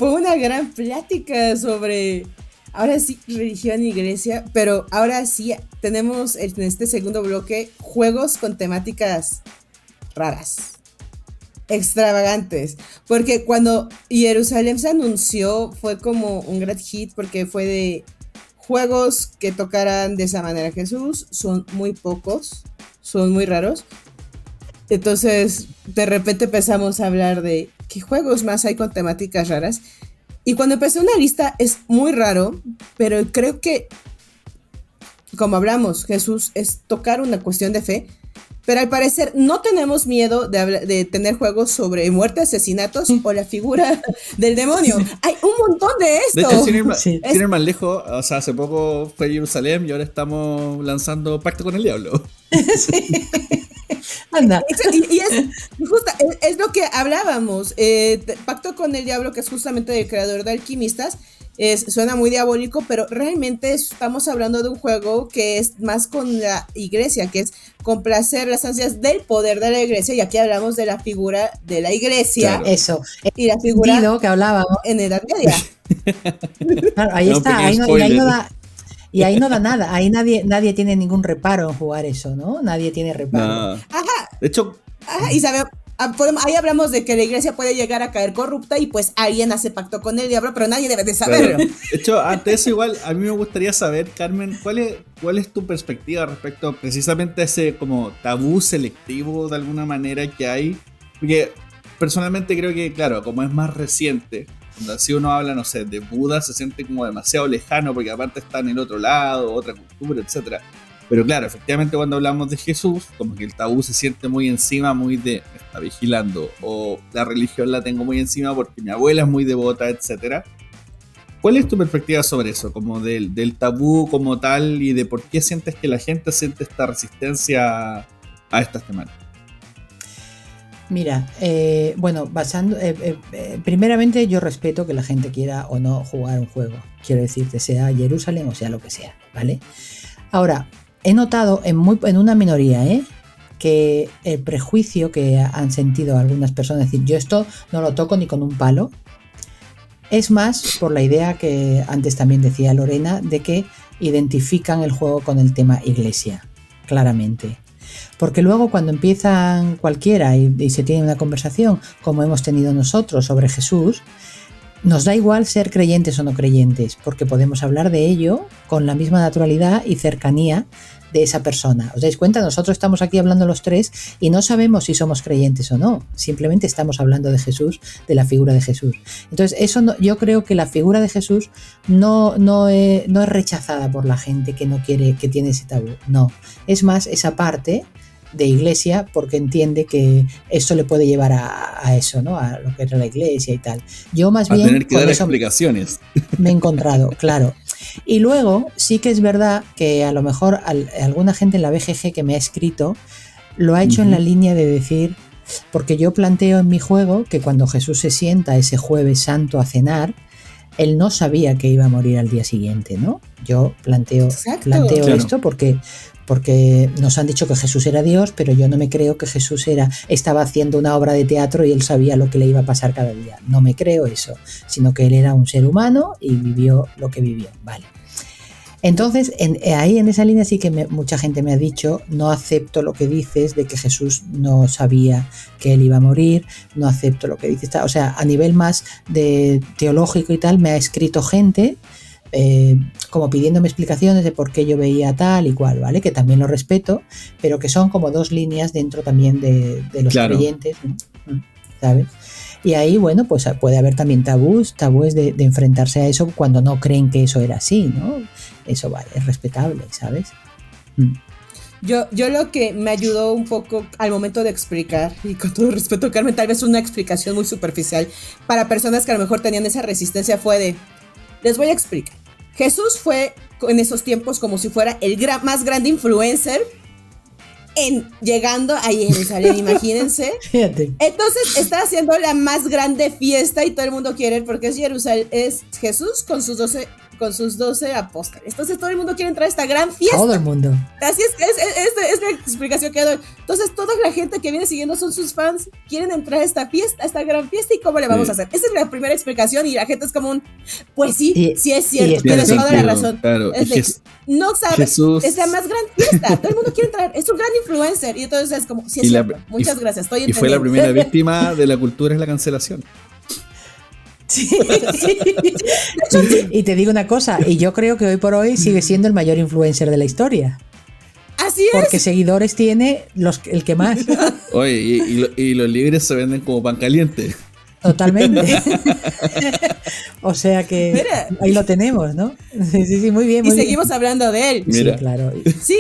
una gran plática sobre, ahora sí, religión y iglesia, pero ahora sí tenemos en este segundo bloque juegos con temáticas raras, extravagantes, porque cuando Jerusalén se anunció fue como un gran hit porque fue de juegos que tocaran de esa manera a Jesús, son muy pocos, son muy raros. Entonces, de repente empezamos a hablar de qué juegos más hay con temáticas raras. Y cuando empecé una lista es muy raro, pero creo que, como hablamos, Jesús es tocar una cuestión de fe. Pero al parecer no tenemos miedo de tener juegos sobre muerte, asesinatos o la figura del demonio. Hay un montón de esto. De hecho, sin ir más lejos, o sea, hace poco fue Jerusalén y ahora estamos lanzando Pacto con el Diablo. Sí. Anda. Y es lo que hablábamos. Pacto con el Diablo, que es justamente el creador de Alquimistas, suena muy diabólico, pero realmente estamos hablando de un juego que es más con la iglesia, que es complacer las ansias del poder de la iglesia, y aquí hablamos de la figura de la iglesia. Claro. Eso. Y la figura Dido, que hablábamos en Edad Media. Claro, ahí está, ahí no da. Y ahí no da nada, ahí nadie tiene ningún reparo en jugar eso, ¿no? Nadie tiene reparo. No. Ajá. De hecho, y sabemos, ahí hablamos de que la iglesia puede llegar a caer corrupta y pues alguien hace pacto con el diablo, pero nadie debe de saberlo. Claro. De hecho, ante eso igual, a mí me gustaría saber, Carmen, ¿cuál es tu perspectiva respecto precisamente a ese como tabú selectivo de alguna manera que hay? Porque personalmente creo que, claro, como es más reciente, cuando así uno habla, no sé, de Buda, se siente como demasiado lejano porque aparte está en el otro lado, otra cultura, etc. Pero claro, efectivamente cuando hablamos de Jesús, como que el tabú se siente muy encima, muy de me está vigilando, o la religión la tengo muy encima porque mi abuela es muy devota, etc. ¿Cuál es tu perspectiva sobre eso? Como del tabú como tal y de por qué sientes que la gente siente esta resistencia a estas temáticas. Mira, bueno, primeramente yo respeto que la gente quiera o no jugar un juego. Quiero decirte, sea Jerusalén o sea lo que sea, ¿vale? Ahora, he notado en una minoría, que el prejuicio que han sentido algunas personas, decir, yo esto no lo toco ni con un palo, es más por la idea que antes también decía Lorena, de que identifican el juego con el tema iglesia, claramente. Porque luego cuando empiezan cualquiera y se tiene una conversación, como hemos tenido nosotros sobre Jesús, nos da igual ser creyentes o no creyentes, porque podemos hablar de ello con la misma naturalidad y cercanía de esa persona. ¿Os dais cuenta? Nosotros estamos aquí hablando los tres y no sabemos si somos creyentes o no. Simplemente estamos hablando de Jesús, de la figura de Jesús. Entonces, eso no, yo creo que la figura de Jesús no es rechazada por la gente que no quiere, que tiene ese tabú. No. Es más esa parte de iglesia, porque entiende que esto le puede llevar a eso, ¿no? A lo que era la iglesia y tal. Yo más bien... A tener que dar explicaciones. Me he encontrado, claro. Y luego sí que es verdad que a lo mejor alguna gente en la BGG que me ha escrito lo ha hecho en la línea de decir, porque yo planteo en mi juego que cuando Jesús se sienta ese Jueves Santo a cenar, él no sabía que iba a morir al día siguiente, ¿no? Yo planteo claro. Esto porque nos han dicho que Jesús era Dios, pero yo no me creo que Jesús estaba haciendo una obra de teatro y él sabía lo que le iba a pasar cada día. No me creo eso, sino que él era un ser humano y vivió lo que vivió. Vale. Entonces, ahí en esa línea sí que mucha gente me ha dicho, no acepto lo que dices de que Jesús no sabía que él iba a morir, no acepto lo que dices. O sea, a nivel más de teológico y tal, me ha escrito gente como pidiéndome explicaciones de por qué yo veía tal y cual, ¿vale? Que también lo respeto, pero que son como dos líneas dentro también de los creyentes, ¿sabes? Y ahí, bueno, pues puede haber también tabúes de enfrentarse a eso cuando no creen que eso era así, ¿no? Eso vale, es respetable, ¿sabes? Yo lo que me ayudó un poco al momento de explicar, y con todo respeto, Carmen, tal vez una explicación muy superficial para personas que a lo mejor tenían esa resistencia, fue de, les voy a explicar. Jesús fue en esos tiempos como si fuera el más grande influencer llegando a Jerusalén, imagínense. Fíjate. Entonces está haciendo la más grande fiesta y todo el mundo quiere ir porque es Jerusalén, es Jesús con sus 12 apóstoles. Entonces todo el mundo quiere entrar a esta gran fiesta. Todo el mundo. Así es la explicación que doy. Entonces toda la gente que viene siguiendo son sus fans, quieren entrar a esta fiesta, a esta gran fiesta, y cómo le vamos a hacer. Esa es la primera explicación y la gente es como pues sí, sí es cierto, tienes toda la razón. Claro. No sabes, Jesús es la más gran fiesta, todo el mundo quiere entrar, es un gran influencer, y entonces es como, sí es cierto, muchas gracias, estoy entendiendo. Y fue la primera víctima de la cultura, es la cancelación. Sí. Y te digo una cosa, y yo creo que hoy por hoy sigue siendo el mayor influencer de la historia. Así es. Porque seguidores tiene el que más. Oye, y los libres se venden como pan caliente. Totalmente. O sea que mira, ahí lo tenemos, ¿no? Sí, muy bien. Y seguimos hablando de él. Mira. Sí, claro. Sí,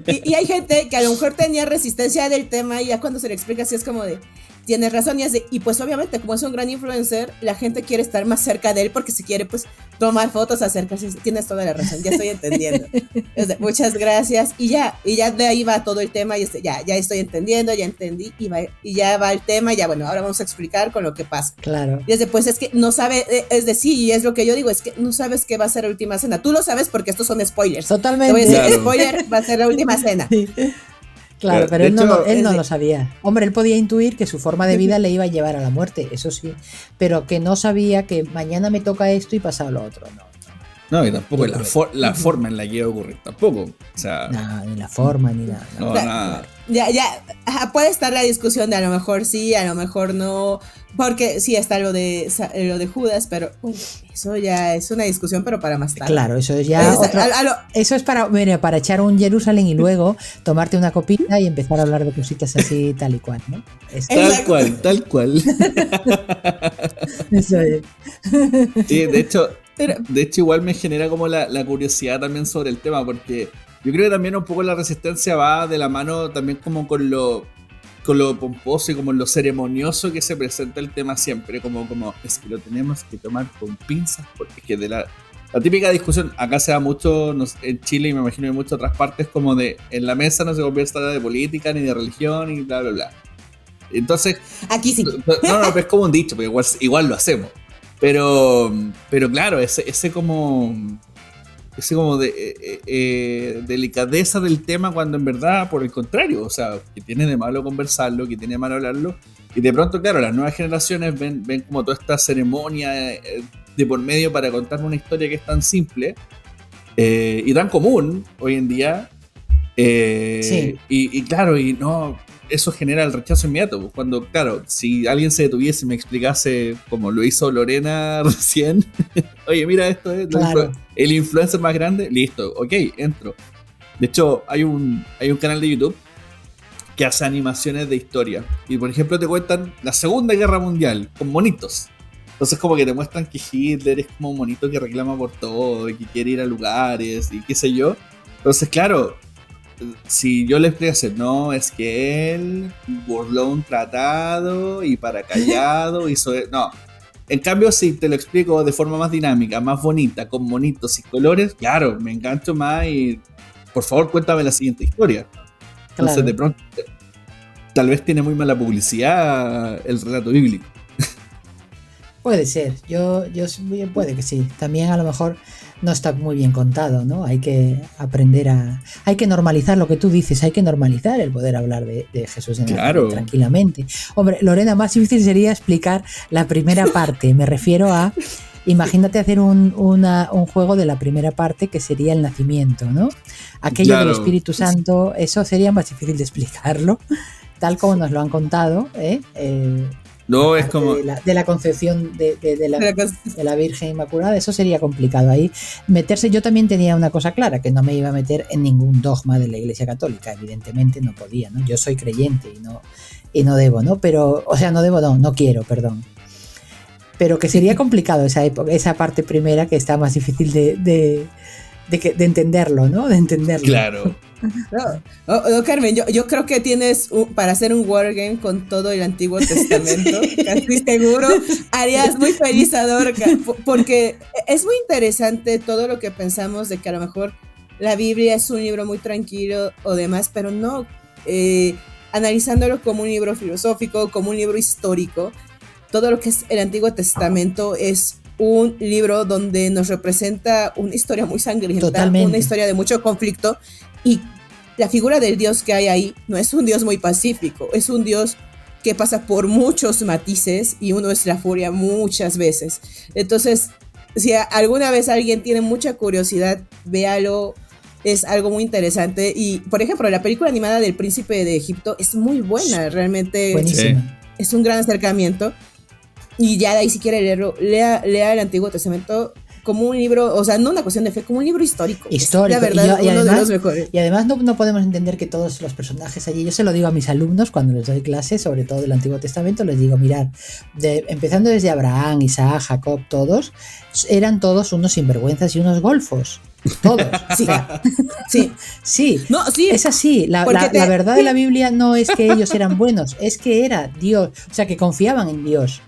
y hay gente que a lo mejor tenía resistencia del tema y ya cuando se le explica así es como de, tienes razón, y pues obviamente como es un gran influencer, la gente quiere estar más cerca de él porque se quiere pues tomar fotos, acercarse. Tienes toda la razón, ya estoy entendiendo. Muchas gracias. Y ya de ahí va todo el tema y ya estoy entendiendo, ya entendí, y ya va el tema, y ya bueno, ahora vamos a explicar con lo que pasa. Claro. Y después es que no sabe, es decir, y es lo que yo digo, es que no sabes qué va a ser la última cena. Tú lo sabes porque estos son spoilers. Totalmente. Te voy a decir, claro. Spoiler, va a ser la última cena. Sí. Claro, pero él no lo sabía. Hombre, él podía intuir que su forma de vida le iba a llevar a la muerte, eso sí, pero que no sabía que mañana me toca esto y pasado lo otro, no, y tampoco la forma en la que iba a ocurrir, tampoco. O sea, no, ni la forma, ni nada. No, nada. Ya, puede estar la discusión de a lo mejor sí, a lo mejor no, porque sí está lo de Judas, pero eso ya es una discusión, pero para más tarde. Claro, eso es ya eso es para echar un Jerusalén y luego tomarte una copita y empezar a hablar de cositas así, tal y cual, ¿no? Tal cual. Eso es. Sí, de hecho igual me genera como la curiosidad también sobre el tema, porque yo creo que también un poco la resistencia va de la mano también como con lo pomposo y como lo ceremonioso que se presenta el tema siempre, como es que lo tenemos que tomar con pinzas, porque es que de la típica discusión, acá se da mucho en Chile y me imagino en muchas otras partes, como de en la mesa no se conversa de política ni de religión y bla bla bla. Entonces aquí sí. No, es como un dicho, porque igual lo hacemos. Pero claro, ese como ese como de delicadeza del tema, cuando en verdad, por el contrario, o sea, que tiene de malo conversarlo, que tiene de malo hablarlo, y de pronto, claro, las nuevas generaciones ven como toda esta ceremonia de por medio para contar una historia que es tan simple y tan común hoy en día. Sí. Y claro, y no, eso genera el rechazo inmediato. Pues, cuando, claro, si alguien se detuviese y me explicase, como lo hizo Lorena recién, oye, mira, esto es Claro. el influencer más grande, listo, ok, entro. De hecho, hay un canal de YouTube que hace animaciones de historia. Y por ejemplo, te cuentan la Segunda Guerra Mundial con monitos. Entonces, como que te muestran que Hitler es como un monito que reclama por todo y que quiere ir a lugares y qué sé yo. Entonces, claro, si yo le explicase, no, es que él burló un tratado y para callado hizo. No. En cambio, si te lo explico de forma más dinámica, más bonita, con monitos y colores, claro, me engancho más y por favor cuéntame la siguiente historia. Entonces, Claro. de pronto, tal vez tiene muy mala publicidad el relato bíblico. Puede ser, puede que sí. También a lo mejor no está muy bien contado, ¿no? Hay que aprender hay que normalizar lo que tú dices, hay que normalizar el poder hablar de Jesús en Claro. tranquilamente. Hombre, Lorena, más difícil sería explicar la primera parte. Me refiero a, imagínate hacer un juego de la primera parte que sería el nacimiento, ¿no? Aquello Claro. del Espíritu Santo, eso sería más difícil de explicarlo, tal como nos lo han contado, No, es parte como. de la concepción de la Virgen Inmaculada, eso sería complicado ahí meterse. Yo también tenía una cosa clara, que no me iba a meter en ningún dogma de la Iglesia Católica, evidentemente no podía, ¿no? Yo soy creyente y no debo, ¿no? Pero, o sea, no quiero, perdón. Pero que sería complicado esa parte primera, que está más difícil de entenderlo, ¿no? De entenderlo. Claro. No, Carmen, yo creo que tienes para hacer un wargame con todo el Antiguo Testamento, casi seguro harías muy feliz a Dorca, porque es muy interesante todo lo que pensamos de que a lo mejor la Biblia es un libro muy tranquilo o demás, pero no, analizándolo como un libro filosófico, como un libro histórico, todo lo que es el Antiguo Testamento es un libro donde nos representa una historia muy sangrienta, Totalmente. Una historia de mucho conflicto, y la figura del Dios que hay ahí no es un Dios muy pacífico, es un Dios que pasa por muchos matices y uno es la furia muchas veces. Entonces, si alguna vez alguien tiene mucha curiosidad, véalo, es algo muy interesante. Y, por ejemplo, la película animada del Príncipe de Egipto es muy buena, realmente. Buenísimo. Es un gran acercamiento. Y ya de ahí, si quiere leerlo, lea el Antiguo Testamento como un libro, o sea, no una cuestión de fe, como un libro histórico. Histórico. La verdad, y uno además, de los mejores. Y además no podemos entender que todos los personajes allí, yo se lo digo a mis alumnos cuando les doy clases, sobre todo del Antiguo Testamento, les digo, mirad, empezando desde Abraham, Isaac, Jacob, todos, eran todos unos sinvergüenzas y unos golfos. Todos. Sí. Sí. Sí. No, sí. Es así. La verdad de la Biblia no es que ellos eran buenos, es que era Dios. O sea, que confiaban en Dios,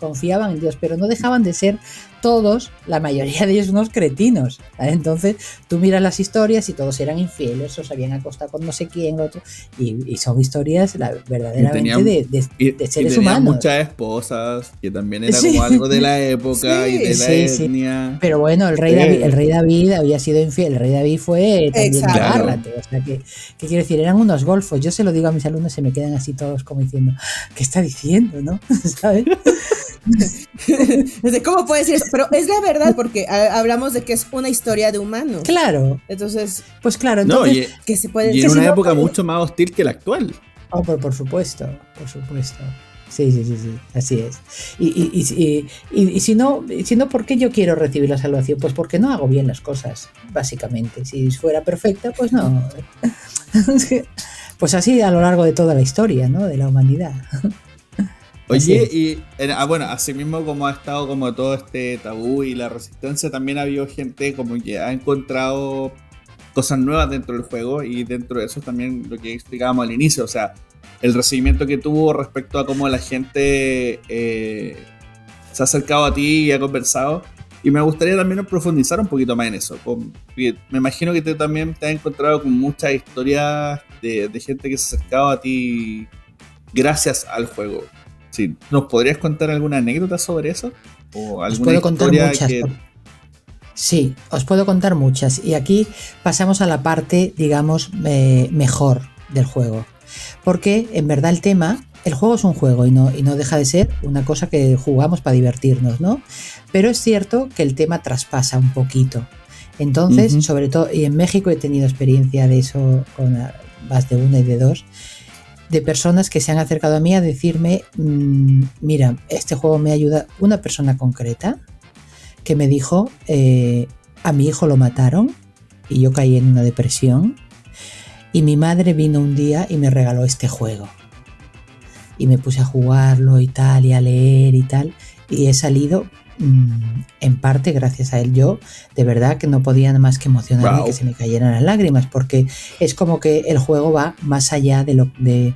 pero no dejaban de ser todos, la mayoría de ellos, unos cretinos. ¿Vale? Entonces, tú miras las historias y todos eran infieles o se habían acostado con no sé quién, otro, y son historias verdaderamente de seres humanos. Muchas esposas, que también era como algo de la época y de la etnia. Sí. Pero bueno, el rey David había sido infiel, el rey David fue también agárrate. O sea, ¿qué quiero decir? Eran unos golfos. Yo se lo digo a mis alumnos, se me quedan así todos como diciendo, ¿qué está diciendo, no? ¿Sabes? ¿Cómo puede decir eso? Pero es la verdad, porque hablamos de que es una historia de humanos. Claro. Entonces, pues claro, entonces, que se puede, y en una época mucho más hostil que la actual. Oh, por supuesto. Sí, así es. Y si no, ¿por qué yo quiero recibir la salvación? Pues porque no hago bien las cosas, básicamente. Si fuera perfecta, pues no. Pues así a lo largo de toda la historia, ¿no? De la humanidad. Oye, y bueno, así mismo como ha estado como todo este tabú y la resistencia, también ha habido gente como que ha encontrado cosas nuevas dentro del juego, y dentro de eso también lo que explicábamos al inicio, o sea, el recibimiento que tuvo respecto a cómo la gente se ha acercado a ti y ha conversado. Y me gustaría también profundizar un poquito más en eso. Me imagino que tú también te has encontrado con muchas historias de gente que se ha acercado a ti gracias al juego. Sí, ¿nos podrías contar alguna anécdota sobre eso? ¿O alguna puedo contar historia muchas, Sí, os puedo contar muchas. Y aquí pasamos a la parte, digamos, mejor del juego. Porque en verdad el juego es un juego y no deja de ser una cosa que jugamos para divertirnos, ¿no? Pero es cierto que el tema traspasa un poquito. Entonces, sobre todo, y en México he tenido experiencia de eso con más de una y de dos, de personas que se han acercado a mí a decirme, mira, este juego me ayuda. Una persona concreta que me dijo, a mi hijo lo mataron y yo caí en una depresión y mi madre vino un día y me regaló este juego y me puse a jugarlo y tal y a leer y tal y he salido en parte gracias a él. Yo de verdad que no podía nada más que emocionarme, wow, que se me cayeran las lágrimas, porque es como que el juego va más allá de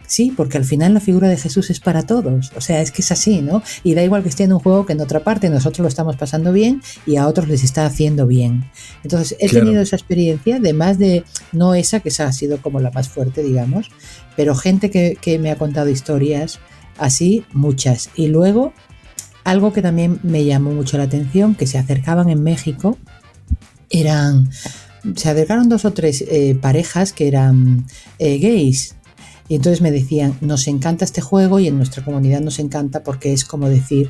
sí, porque al final la figura de Jesús es para todos, o sea, es que es así, ¿no? Y da igual que esté en un juego que en otra parte nosotros lo estamos pasando bien y a otros les está haciendo bien. Entonces he tenido esa experiencia, además de, no esa, que esa ha sido como la más fuerte, digamos, pero gente que me ha contado historias así, muchas. Y luego, algo que también me llamó mucho la atención, que se acercaban en México, se acercaron 2 o 3 parejas que eran gays. Y entonces me decían, nos encanta este juego y en nuestra comunidad nos encanta porque es como decir,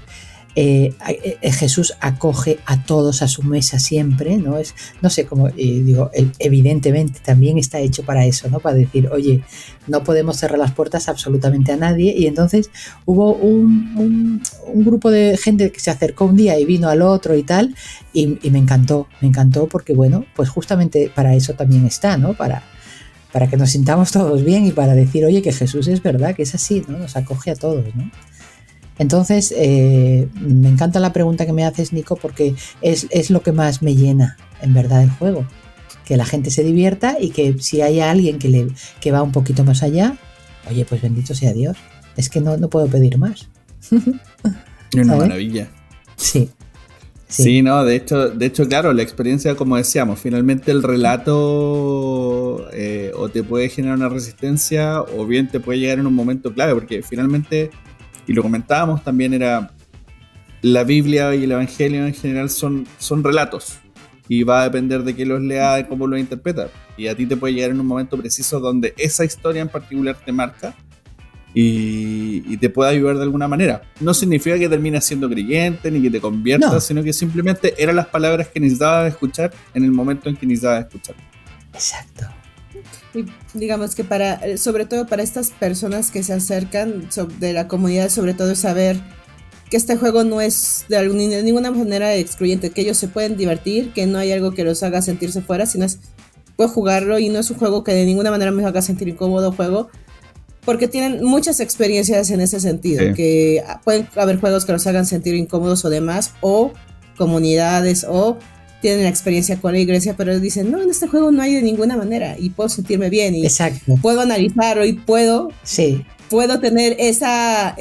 Jesús acoge a todos a su mesa siempre, ¿no? Es, no sé cómo, digo, evidentemente también está hecho para eso, ¿no? Para decir, oye, no podemos cerrar las puertas absolutamente a nadie. Y entonces hubo un grupo de gente que se acercó un día y vino al otro y tal, y me encantó porque, bueno, pues justamente para eso también está, ¿no? Para que nos sintamos todos bien y para decir, oye, que Jesús es verdad, que es así, ¿no? Nos acoge a todos, ¿no? Entonces, me encanta la pregunta que me haces, Nico, porque es lo que más me llena, en verdad, el juego. Que la gente se divierta y que si hay alguien que va un poquito más allá, oye, pues bendito sea Dios. Es que no puedo pedir más. Una maravilla. Sí. Sí, no, de hecho, claro, la experiencia, como decíamos, finalmente el relato o te puede generar una resistencia o bien te puede llegar en un momento clave, porque finalmente, y lo comentábamos también, era la Biblia y el Evangelio en general son relatos y va a depender de quién los lea y cómo los interpreta, y a ti te puede llegar en un momento preciso donde esa historia en particular te marca y te puede ayudar de alguna manera. No significa que termines siendo creyente ni que te conviertas, sino que simplemente eran las palabras que necesitabas escuchar en el momento en que necesitabas escuchar. Exacto. Y digamos que sobre todo para estas personas que se acercan de la comunidad, sobre todo es saber que este juego no es de ninguna manera excluyente, que ellos se pueden divertir, que no hay algo que los haga sentirse fuera, sino puedo jugarlo y no es un juego que de ninguna manera me haga sentir incómodo juego. Porque tienen muchas experiencias en ese sentido, sí. Que pueden haber juegos que los hagan sentir incómodos o demás, o comunidades, o tienen la experiencia con la iglesia, pero dicen, no, en este juego no hay de ninguna manera, y puedo sentirme bien, y exacto, puedo analizarlo, y puedo tener esa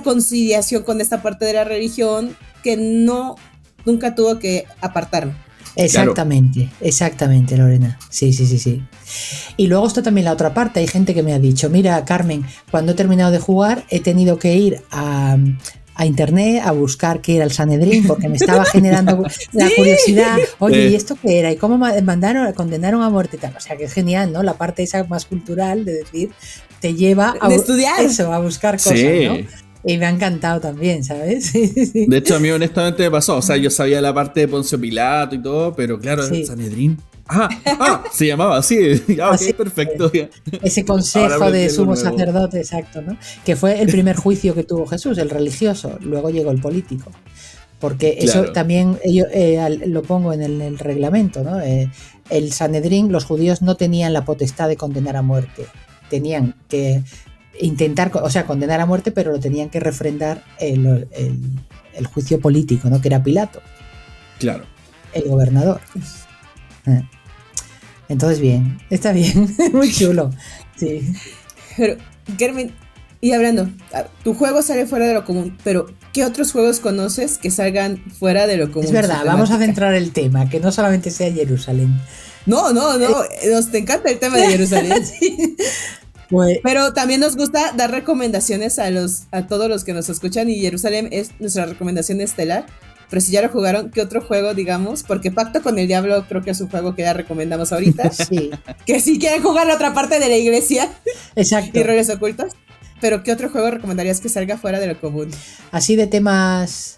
conciliación con esta parte de la religión que nunca tuvo que apartarme. Exactamente, Lorena. Sí. Y luego está también la otra parte. Hay gente que me ha dicho, mira, Carmen, cuando he terminado de jugar he tenido que ir a internet a buscar qué era el Sanedrín porque me estaba generando la curiosidad. Oye, ¿y esto qué era? ¿Y cómo condenaron a muerte? O sea, que es genial, ¿no? La parte esa más cultural de decir, te lleva a estudiar eso, a buscar cosas, ¿no? Y me ha encantado también, ¿sabes? Sí. De hecho, a mí honestamente me pasó. O sea, yo sabía la parte de Poncio Pilato y todo, pero claro, el Sanedrín. Se llamaba así. Perfecto. Ese consejo de sumo sacerdote, exacto, ¿no? Que fue el primer juicio que tuvo Jesús, el religioso. Luego llegó el político. Porque eso también yo lo pongo en el reglamento, ¿no? El Sanedrín, los judíos no tenían la potestad de condenar a muerte. Tenían que intentar, o sea, condenar a muerte, pero lo tenían que refrendar el juicio político, ¿no? Que era Pilato. Claro. El gobernador. Entonces, bien, está bien, muy chulo. Sí. Pero, Carmen, y hablando, tu juego sale fuera de lo común, pero ¿qué otros juegos conoces que salgan fuera de lo común? Es verdad, vamos a centrar el tema, que no solamente sea Jerusalén. No, nos te encanta el tema de Jerusalén. Sí. Pues, pero también nos gusta dar recomendaciones a todos los que nos escuchan, y Jerusalén es nuestra recomendación estelar. pero si ya lo jugaron, ¿qué otro juego, digamos? Porque Pacto con el Diablo creo que es un juego que ya recomendamos ahorita. Sí. Que si quieren jugar la otra parte de la iglesia. Exacto. Y roles ocultos. Pero ¿qué otro juego recomendarías que salga fuera de lo común? Así de temas...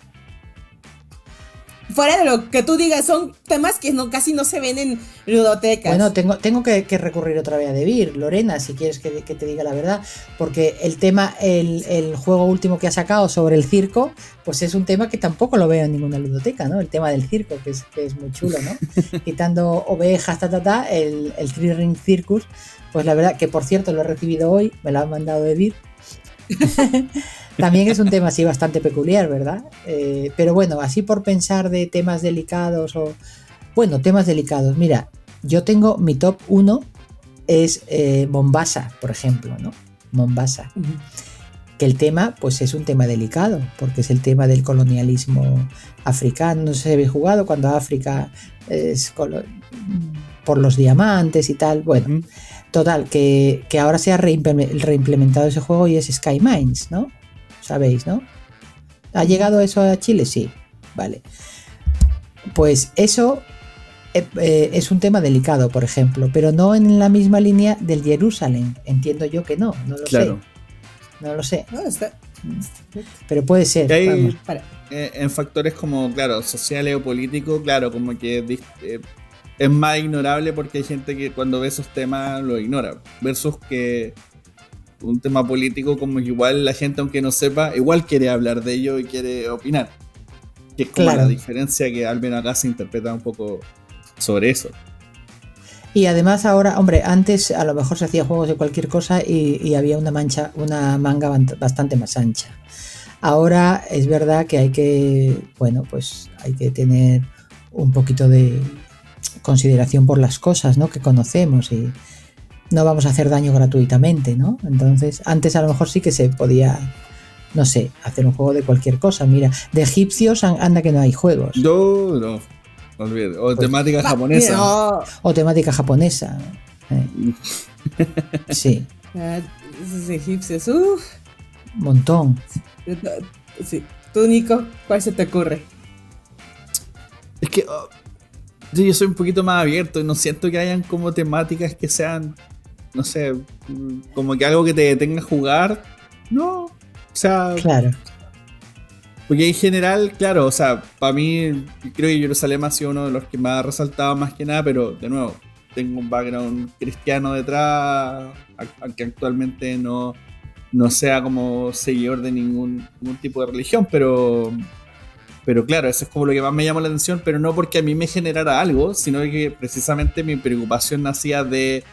Fuera de lo que tú digas, son temas que casi no se ven en ludotecas. Bueno, tengo que recurrir otra vez a Debir, Lorena, si quieres que te diga la verdad, porque el tema, el juego último que ha sacado sobre el circo, pues es un tema que tampoco lo veo en ninguna ludoteca, ¿no? El tema del circo, que es muy chulo, ¿no? Quitando ovejas, el Three Ring Circus, pues la verdad que, por cierto, lo he recibido hoy, me lo han mandado Debir. También es un tema así bastante peculiar, ¿verdad? Pero bueno, así por pensar de temas delicados o... Bueno, temas delicados. Mira, yo tengo mi top 1 es Mombasa, por ejemplo, ¿no? Mombasa. Que el tema, pues es un tema delicado, porque es el tema del colonialismo africano. No sé si habéis jugado cuando África es por los diamantes y tal. Bueno, total, que ahora se ha reimplementado ese juego y es Sky Mines, ¿no? Sabéis, ¿no? ¿Ha llegado eso a Chile? Sí, vale. Pues eso es un tema delicado, por ejemplo, pero no en la misma línea del Jerusalén. Entiendo yo que no lo sé. No lo sé. No, está... Pero puede ser. Hay, en factores como, claro, sociales o políticos, claro, como que es más ignorable porque hay gente que cuando ve esos temas lo ignora. Versus que un tema político, como que igual la gente, aunque no sepa, igual quiere hablar de ello y quiere opinar. Que es como la diferencia que al menos acá se interpreta un poco sobre eso. Y además ahora, hombre, antes a lo mejor se hacía juegos de cualquier cosa y había una manga bastante más ancha. Ahora es verdad que hay que, bueno, pues hay que tener un poquito de consideración por las cosas, ¿no? Que conocemos y no vamos a hacer daño gratuitamente, ¿no? Entonces, antes a lo mejor sí que se podía, no sé, hacer un juego de cualquier cosa. Mira, de egipcios anda que no hay juegos. No olvides. O pues, temática japonesa. No. O temática japonesa. Sí. Esos egipcios, montón. Sí. Tú, Nico, ¿cuál se te ocurre? Es que yo soy un poquito más abierto y no siento que hayan como temáticas que sean, no sé, como que algo que te detenga a jugar. No, o sea... Claro. Porque en general, claro, o sea, para mí creo que Jerusalén ha sido uno de los que más ha resaltado más que nada, pero de nuevo, tengo un background cristiano detrás, aunque actualmente no sea como seguidor de ningún tipo de religión, pero claro, eso es como lo que más me llamó la atención, pero no porque a mí me generara algo, sino que precisamente mi preocupación nacía de,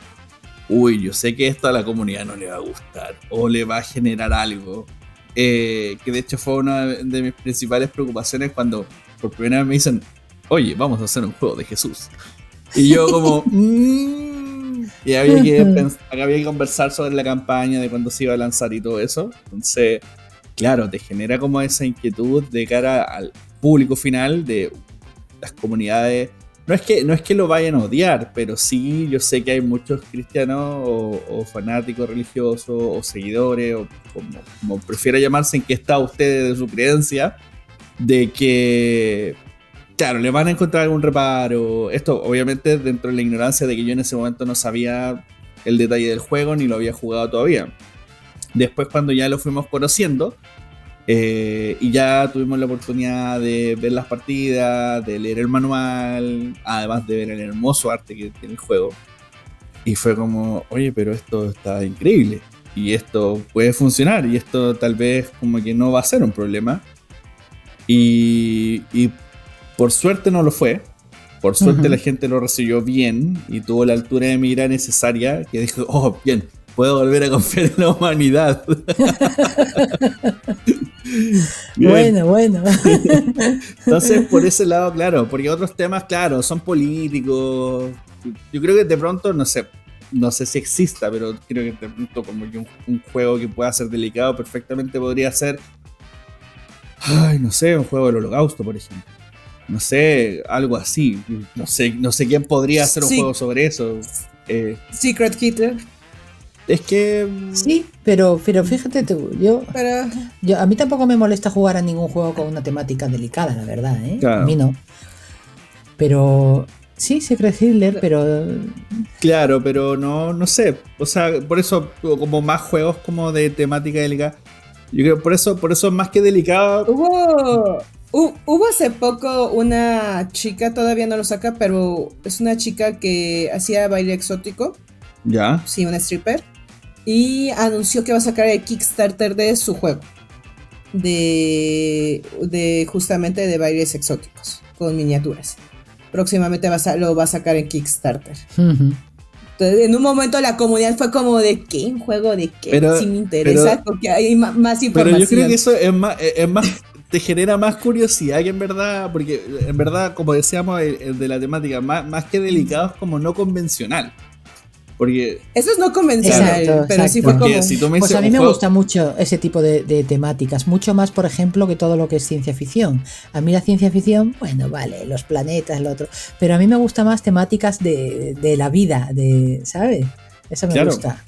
yo sé que esto a la comunidad no le va a gustar, o le va a generar algo. Que de hecho fue una de mis principales preocupaciones cuando por primera vez me dicen, oye, vamos a hacer un juego de Jesús. Y yo como... Y había que conversar sobre la campaña, de cuándo se iba a lanzar y todo eso. Entonces, claro, te genera como esa inquietud de cara al público final de las comunidades. No es que lo vayan a odiar, pero sí yo sé que hay muchos cristianos o fanáticos religiosos o seguidores, o como prefiera llamarse, en qué estado usted de su creencia, de que, claro, le van a encontrar algún reparo. Esto obviamente dentro de la ignorancia de que yo en ese momento no sabía el detalle del juego ni lo había jugado todavía. Después, cuando ya lo fuimos conociendo, y ya tuvimos la oportunidad de ver las partidas, de leer el manual, además de ver el hermoso arte que tiene el juego, y fue como, oye, pero esto está increíble y esto puede funcionar y esto tal vez como que no va a ser un problema, y por suerte no lo fue. Por suerte la gente lo recibió bien y tuvo la altura de mira necesaria, que dijo, bien, puedo volver a confiar en la humanidad. Bueno. Entonces, por ese lado, claro, porque otros temas, claro, son políticos. Yo creo que de pronto, no sé si exista, pero creo que de pronto como que un juego que pueda ser delicado perfectamente podría ser, no sé, un juego del Holocausto, por ejemplo. No sé, algo así. No sé quién podría hacer un juego sobre eso. Secret Hitler. Es que... Sí, pero fíjate tú, Pero a mí tampoco me molesta jugar a ningún juego con una temática delicada, la verdad, ¿eh? Claro. A mí no. Pero sí, Secret Hitler, pero... Claro, pero no sé. O sea, por eso como más juegos como de temática delicada. Yo creo por eso más que delicado. hubo hace poco una chica, todavía no lo saca, pero es una chica que hacía baile exótico. Ya. Sí, una stripper. Y anunció que va a sacar el Kickstarter de su juego. De justamente de bailes exóticos, con miniaturas. Próximamente lo va a sacar en Kickstarter. Uh-huh. Entonces, en un momento la comunidad fue como de ¿qué? ¿Un juego de qué? Pero, sí me interesa porque hay más información. Pero yo creo que eso es más te genera más curiosidad que en verdad, porque en verdad, como decíamos, el de la temática, más que delicado es como no convencional. Porque eso es no convencional, exacto, pero sí fue como... Si tú me pues dices a mí me juego... gusta mucho ese tipo de temáticas, mucho más, por ejemplo, que todo lo que es ciencia ficción. A mí la ciencia ficción, bueno, vale, los planetas, lo otro, pero a mí me gusta más temáticas de la vida, ¿sabes? Eso me gusta.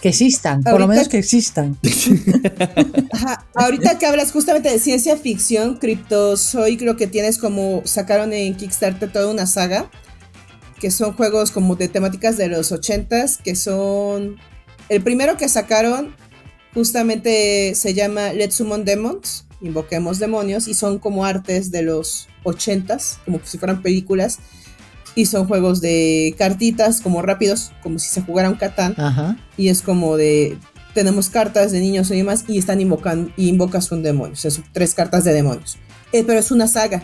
Que existan, por lo menos que existan. Ajá, ahorita que hablas justamente de ciencia ficción, Cryptozoic, lo que tienes como sacaron en Kickstarter toda una saga, que son juegos como de temáticas de los 80s, que son... El primero que sacaron justamente se llama Let's Summon Demons, Invoquemos Demonios, y son como artes de los 80s, como si fueran películas, y son juegos de cartitas como rápidos, como si se jugara un Catán. Ajá. Y es como de... Tenemos cartas de niños y demás, y están invocando, y invocas un demonio, o sea, son 3 cartas de demonios. Pero es una saga.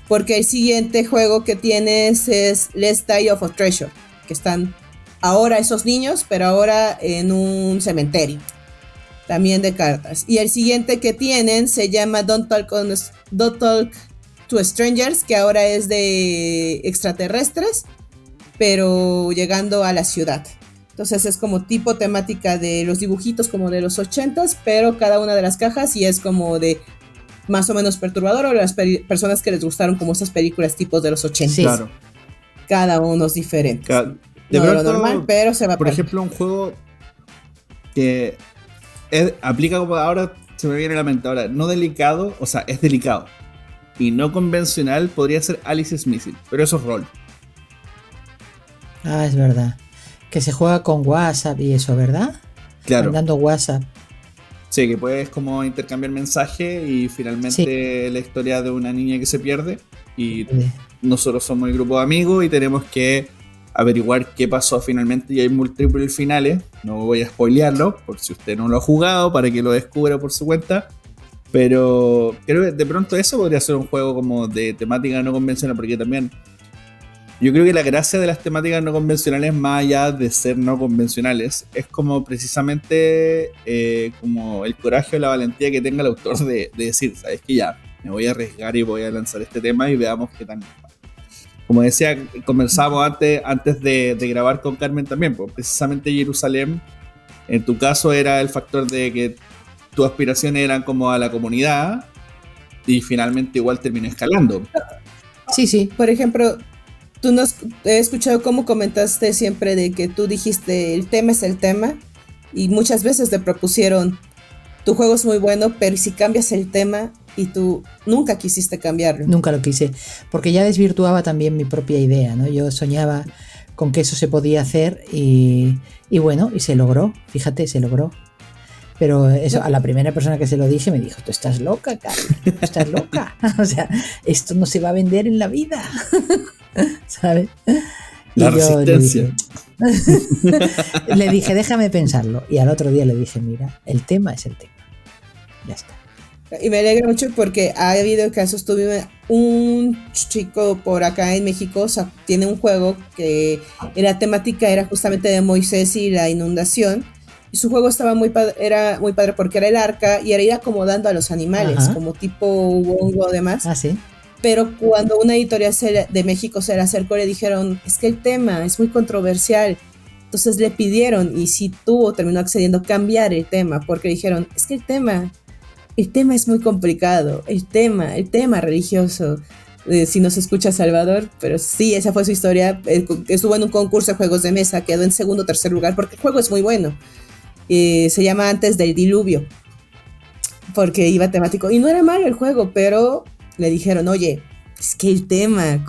Porque el siguiente juego que tienes es Let's Die of a Treasure, que están ahora esos niños, pero ahora en un cementerio, también de cartas. Y el siguiente que tienen se llama Don't Talk to Strangers, que ahora es de extraterrestres, pero llegando a la ciudad. Entonces es como tipo temática de los dibujitos como de los 80s, pero cada una de las cajas y es como de... más o menos perturbador, o las personas que les gustaron como esas películas tipos de los 80. Sí. Claro. Cada uno es diferente. De no pronto, lo normal, pero se va a por ejemplo, un juego que aplica como ahora, se me viene a la mente ahora, no delicado, o sea, es delicado. Y no convencional podría ser Alice's Missing, pero eso es rol. Ah, es verdad. Que se juega con WhatsApp y eso, ¿verdad? Claro. Mandando WhatsApp. Sí, que puedes como intercambiar mensajes y finalmente la historia de una niña que se pierde y nosotros somos el grupo de amigos y tenemos que averiguar qué pasó finalmente y hay múltiples finales. No voy a spoilearlo por si usted no lo ha jugado para que lo descubra por su cuenta, pero creo que de pronto eso podría ser un juego como de temática no convencional, porque también yo creo que la gracia de las temáticas no convencionales, más allá de ser no convencionales, es como precisamente como el coraje o la valentía que tenga el autor de decir, sabes que ya, me voy a arriesgar y voy a lanzar este tema y veamos qué tal. Como decía, conversábamos antes de grabar con Carmen también, pues precisamente Jerusalén, en tu caso era el factor de que tus aspiraciones eran como a la comunidad y finalmente igual terminó escalando. Sí, sí. Por ejemplo... he escuchado cómo comentaste siempre de que tú dijiste el tema es el tema y muchas veces te propusieron tu juego es muy bueno, pero si cambias el tema y tú nunca quisiste cambiarlo. Nunca lo quise, porque ya desvirtuaba también mi propia idea, ¿no? Yo soñaba con que eso se podía hacer y bueno, y se logró, fíjate, se logró. Pero eso, a la primera persona que se lo dije me dijo, tú estás loca, Carmen, tú estás loca. O sea, esto no se va a vender en la vida. ¿Sabes? La resistencia. Le dije, déjame pensarlo. Y al otro día le dije, mira, el tema es el tema. Ya está. Y me alegra mucho porque ha habido casos, tuve un chico por acá en México, o sea, tiene un juego que la temática era justamente de Moisés y la inundación. Y su juego estaba era muy padre porque era el arca y era ir acomodando a los animales, ajá, como tipo Wongo o demás. Ah, sí. Pero cuando una editorial de México se le acercó, le dijeron, es que el tema es muy controversial. Entonces le pidieron, y sí terminó accediendo a cambiar el tema, porque dijeron, es que el tema es muy complicado, el tema religioso, si nos escucha Salvador, pero sí, esa fue su historia. Estuvo en un concurso de juegos de mesa, quedó en segundo o tercer lugar, porque el juego es muy bueno. Se llama Antes del Diluvio, porque iba temático, y no era malo el juego, pero le dijeron, oye, es que el tema,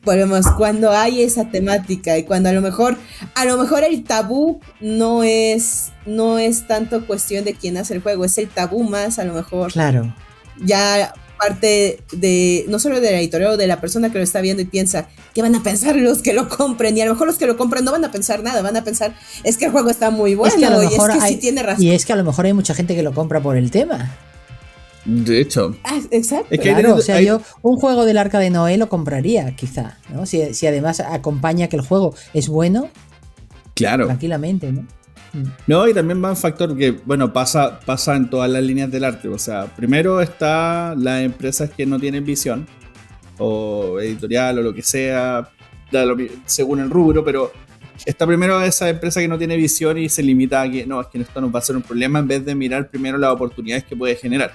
volvemos, cuando hay esa temática y cuando a lo mejor el tabú no es tanto cuestión de quién hace el juego, es el tabú más a lo mejor. Claro. Ya parte de, no solo de la editorial o de la persona que lo está viendo y piensa, ¿qué van a pensar los que lo compren? Y a lo mejor los que lo compren no van a pensar nada, van a pensar, es que el juego está muy bueno, es que a lo mejor sí tiene razón. Y es que a lo mejor hay mucha gente que lo compra por el tema. De hecho. Exacto. Es que claro, yo un juego del Arca de Noé lo compraría, quizá, ¿no? Si además acompaña que el juego es bueno, claro, tranquilamente, ¿no? No, y también va un factor que, bueno, pasa en todas las líneas del arte. O sea, primero está las empresas que no tienen visión, o editorial, o lo que sea, según el rubro, pero está primero esa empresa que no tiene visión y se limita a que, no, es que esto nos va a ser un problema, en vez de mirar primero las oportunidades que puede generar.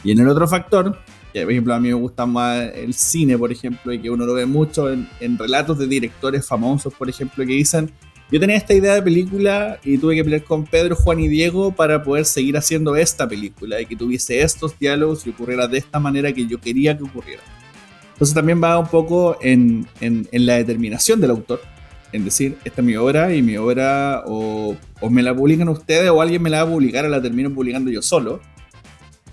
Y en el otro factor, que por ejemplo a mí me gusta más el cine, por ejemplo, y que uno lo ve mucho en relatos de directores famosos, por ejemplo, que dicen, yo tenía esta idea de película y tuve que pelear con Pedro, Juan y Diego para poder seguir haciendo esta película y que tuviese estos diálogos y ocurriera de esta manera que yo quería que ocurriera. Entonces también va un poco en la determinación del autor, en decir, esta es mi obra y mi obra o me la publican ustedes o alguien me la va a publicar o la termino publicando yo solo,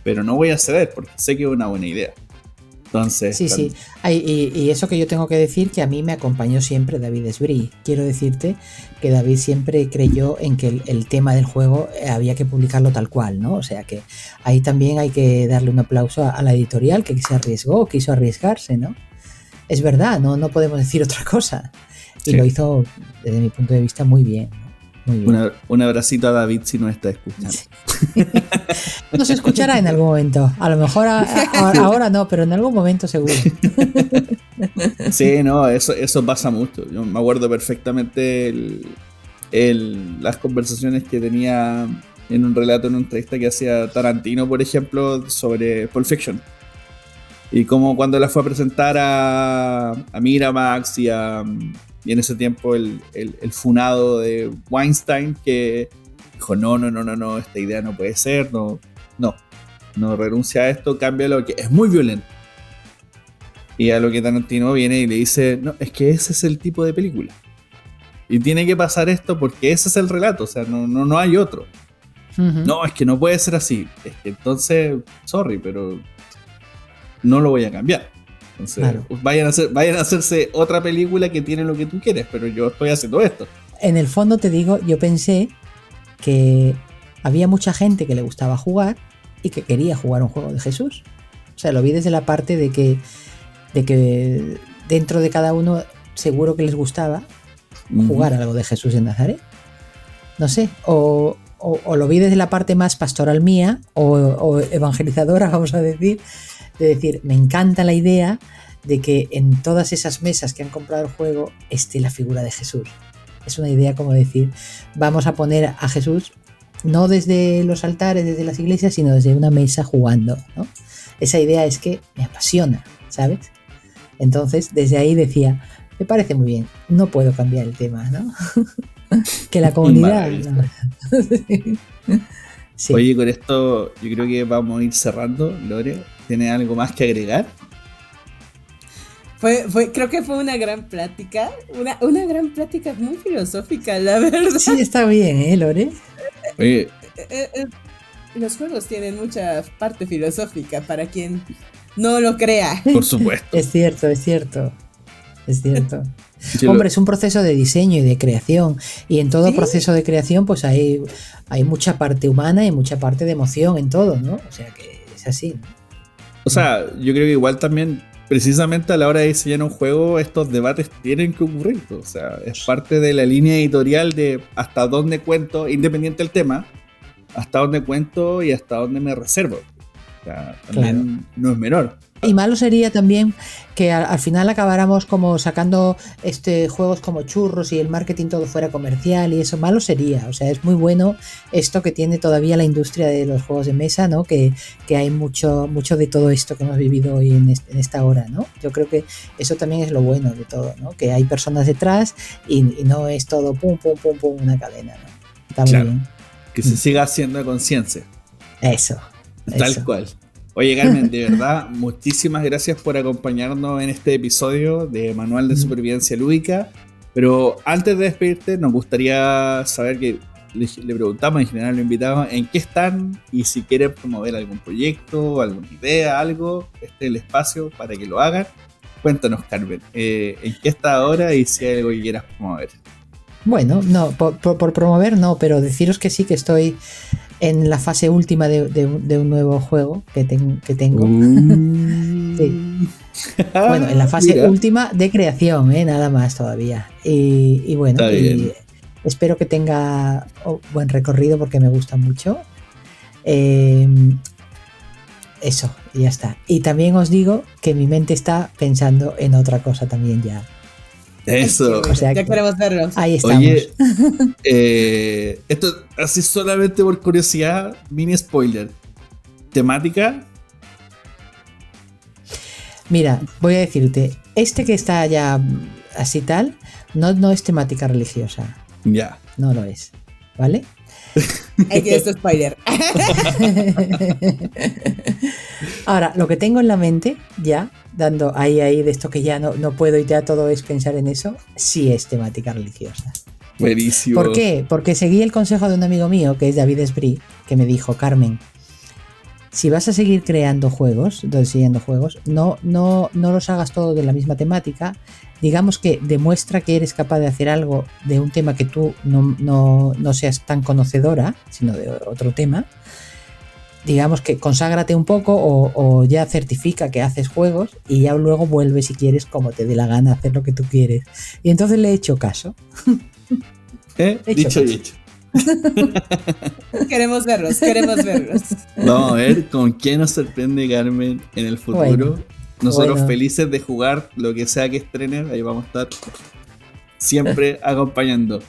pero no voy a ceder porque sé que es una buena idea. Entonces, sí. Y eso que yo tengo que decir, que a mí me acompañó siempre David Esbrí. Quiero decirte que David siempre creyó en que el tema del juego había que publicarlo tal cual, ¿no? O sea que ahí también hay que darle un aplauso a la editorial que se arriesgó, quiso arriesgarse, ¿no? Es verdad, no podemos decir otra cosa. Y lo hizo, desde mi punto de vista, muy bien. Muy bien. Un abracito a David si no está escuchando. Sí. Nos escuchará en algún momento. A lo mejor ahora no, pero en algún momento seguro. Sí, no, eso pasa mucho. Yo me acuerdo perfectamente las conversaciones que tenía en un relato, en una entrevista que hacía Tarantino, por ejemplo, sobre Pulp Fiction. Y como cuando la fue a presentar a Miramax y en ese tiempo el funado de Weinstein, que dijo, no, esta idea no puede ser, no renuncia a esto, cámbialo, que es muy violento. Y a lo que Tarantino viene y le dice, no, es que ese es el tipo de película. Y tiene que pasar esto porque ese es el relato, o sea, no hay otro. Uh-huh. No, es que no puede ser así. Es que entonces, sorry, pero no lo voy a cambiar. Entonces, claro, vayan a hacerse otra película que tiene lo que tú quieres, pero yo estoy haciendo esto. En el fondo te digo, yo pensé que había mucha gente que le gustaba jugar y que quería jugar un juego de Jesús. O sea, lo vi desde la parte de que dentro de cada uno seguro que les gustaba jugar algo de Jesús de Nazaret. No sé, o lo vi desde la parte más pastoral mía o evangelizadora, vamos a decir, de decir, me encanta la idea de que en todas esas mesas que han comprado el juego esté la figura de Jesús. Es una idea como decir, vamos a poner a Jesús no desde los altares, desde las iglesias, sino desde una mesa jugando, ¿no? Esa idea es que me apasiona, ¿sabes? Entonces, desde ahí decía, me parece muy bien, no puedo cambiar el tema, ¿no? Que la comunidad... No. Sí. Oye, con esto yo creo que vamos a ir cerrando. Lore, ¿tienes algo más que agregar? Creo que fue una gran plática, una gran plática muy filosófica, la verdad. Sí, está bien, Lore. Oye. Los juegos tienen mucha parte filosófica para quien no lo crea. Por supuesto. Es cierto. Sí, hombre, es un proceso de diseño y de creación, y en todo proceso de creación pues hay mucha parte humana y mucha parte de emoción en todo, ¿no? O sea que es así. O sea, yo creo que igual también, precisamente a la hora de diseñar un juego, estos debates tienen que ocurrir. O sea, es parte de la línea editorial de hasta dónde cuento, independiente del tema, hasta dónde cuento y hasta dónde me reservo. O sea, también no es menor. Y malo sería también que al final acabáramos como sacando juegos como churros y el marketing todo fuera comercial y eso. Malo sería. O sea, es muy bueno esto que tiene todavía la industria de los juegos de mesa, ¿no? Que hay mucho de todo esto que hemos vivido hoy en esta hora, ¿no? Yo creo que eso también es lo bueno de todo, ¿no? Que hay personas detrás y no es todo pum, pum, pum, pum, una cadena, ¿no? Está muy bien. Que se siga haciendo a conciencia. Eso. Tal cual. Oye, Carmen, de verdad, muchísimas gracias por acompañarnos en este episodio de Manual de Supervivencia Lúdica. Pero antes de despedirte, nos gustaría saber que le preguntamos en general a los invitados en qué están y si quieren promover algún proyecto, alguna idea, algo, este es el espacio para que lo hagan. Cuéntanos, Carmen, en qué está ahora y si hay algo que quieras promover. Bueno, no, por promover no, pero deciros que sí que estoy en la fase última de un nuevo juego que tengo. Sí. Bueno, en la fase última de creación, nada más todavía. Y bueno, y espero que tenga buen recorrido porque me gusta mucho. Eso, y ya está. Y también os digo que mi mente está pensando en otra cosa también ya. Eso. O sea, ya queremos verlos. Ahí estamos. Oye, esto así solamente por curiosidad, mini spoiler. ¿Temática? Mira, voy a decirte, que está ya así tal, no es temática religiosa. Ya. No lo es, ¿vale? Ahí tienes tu spoiler. Ahora, lo que tengo en la mente, ya, dando ahí de esto que ya no puedo y ya todo es pensar en eso, sí es temática religiosa. Buenísimo. ¿Por qué? Porque seguí el consejo de un amigo mío, que es David Esbrí, que me dijo, Carmen, si vas a seguir creando juegos, diseñando juegos, no los hagas todos de la misma temática. Digamos que demuestra que eres capaz de hacer algo de un tema que tú no seas tan conocedora, sino de otro tema. Digamos que conságrate un poco o ya certifica que haces juegos y ya luego vuelves si quieres como te dé la gana hacer lo que tú quieres. Y entonces le he hecho caso. Dicho y hecho. Queremos verlos. Vamos a ver con qué nos sorprende Carmen en el futuro. Bueno, nosotros felices de jugar lo que sea que estrenen, ahí vamos a estar siempre acompañando.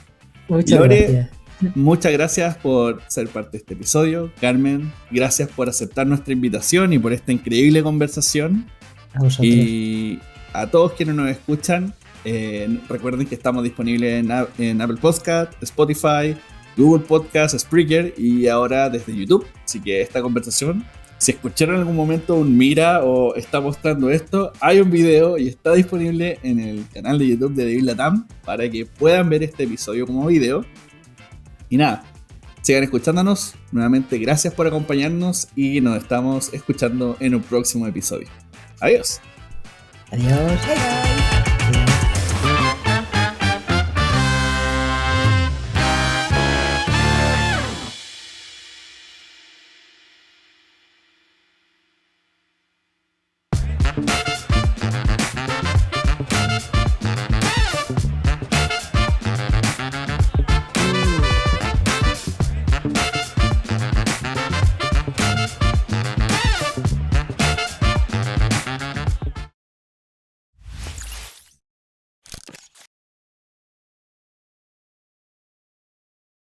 Muchas Lore, gracias. Muchas gracias por ser parte de este episodio. Carmen, gracias por aceptar nuestra invitación y por esta increíble conversación. A vosotros. Y a todos quienes nos escuchan, recuerden que estamos disponibles en Apple Podcast, Spotify, Google Podcast, Spreaker y ahora desde YouTube. Así que esta conversación, si escucharon en algún momento un mira o está mostrando esto, hay un video y está disponible en el canal de YouTube de David Latam para que puedan ver este episodio como video. Y nada, sigan escuchándonos. Nuevamente, gracias por acompañarnos y nos estamos escuchando en un próximo episodio. Adiós. Adiós. Bye.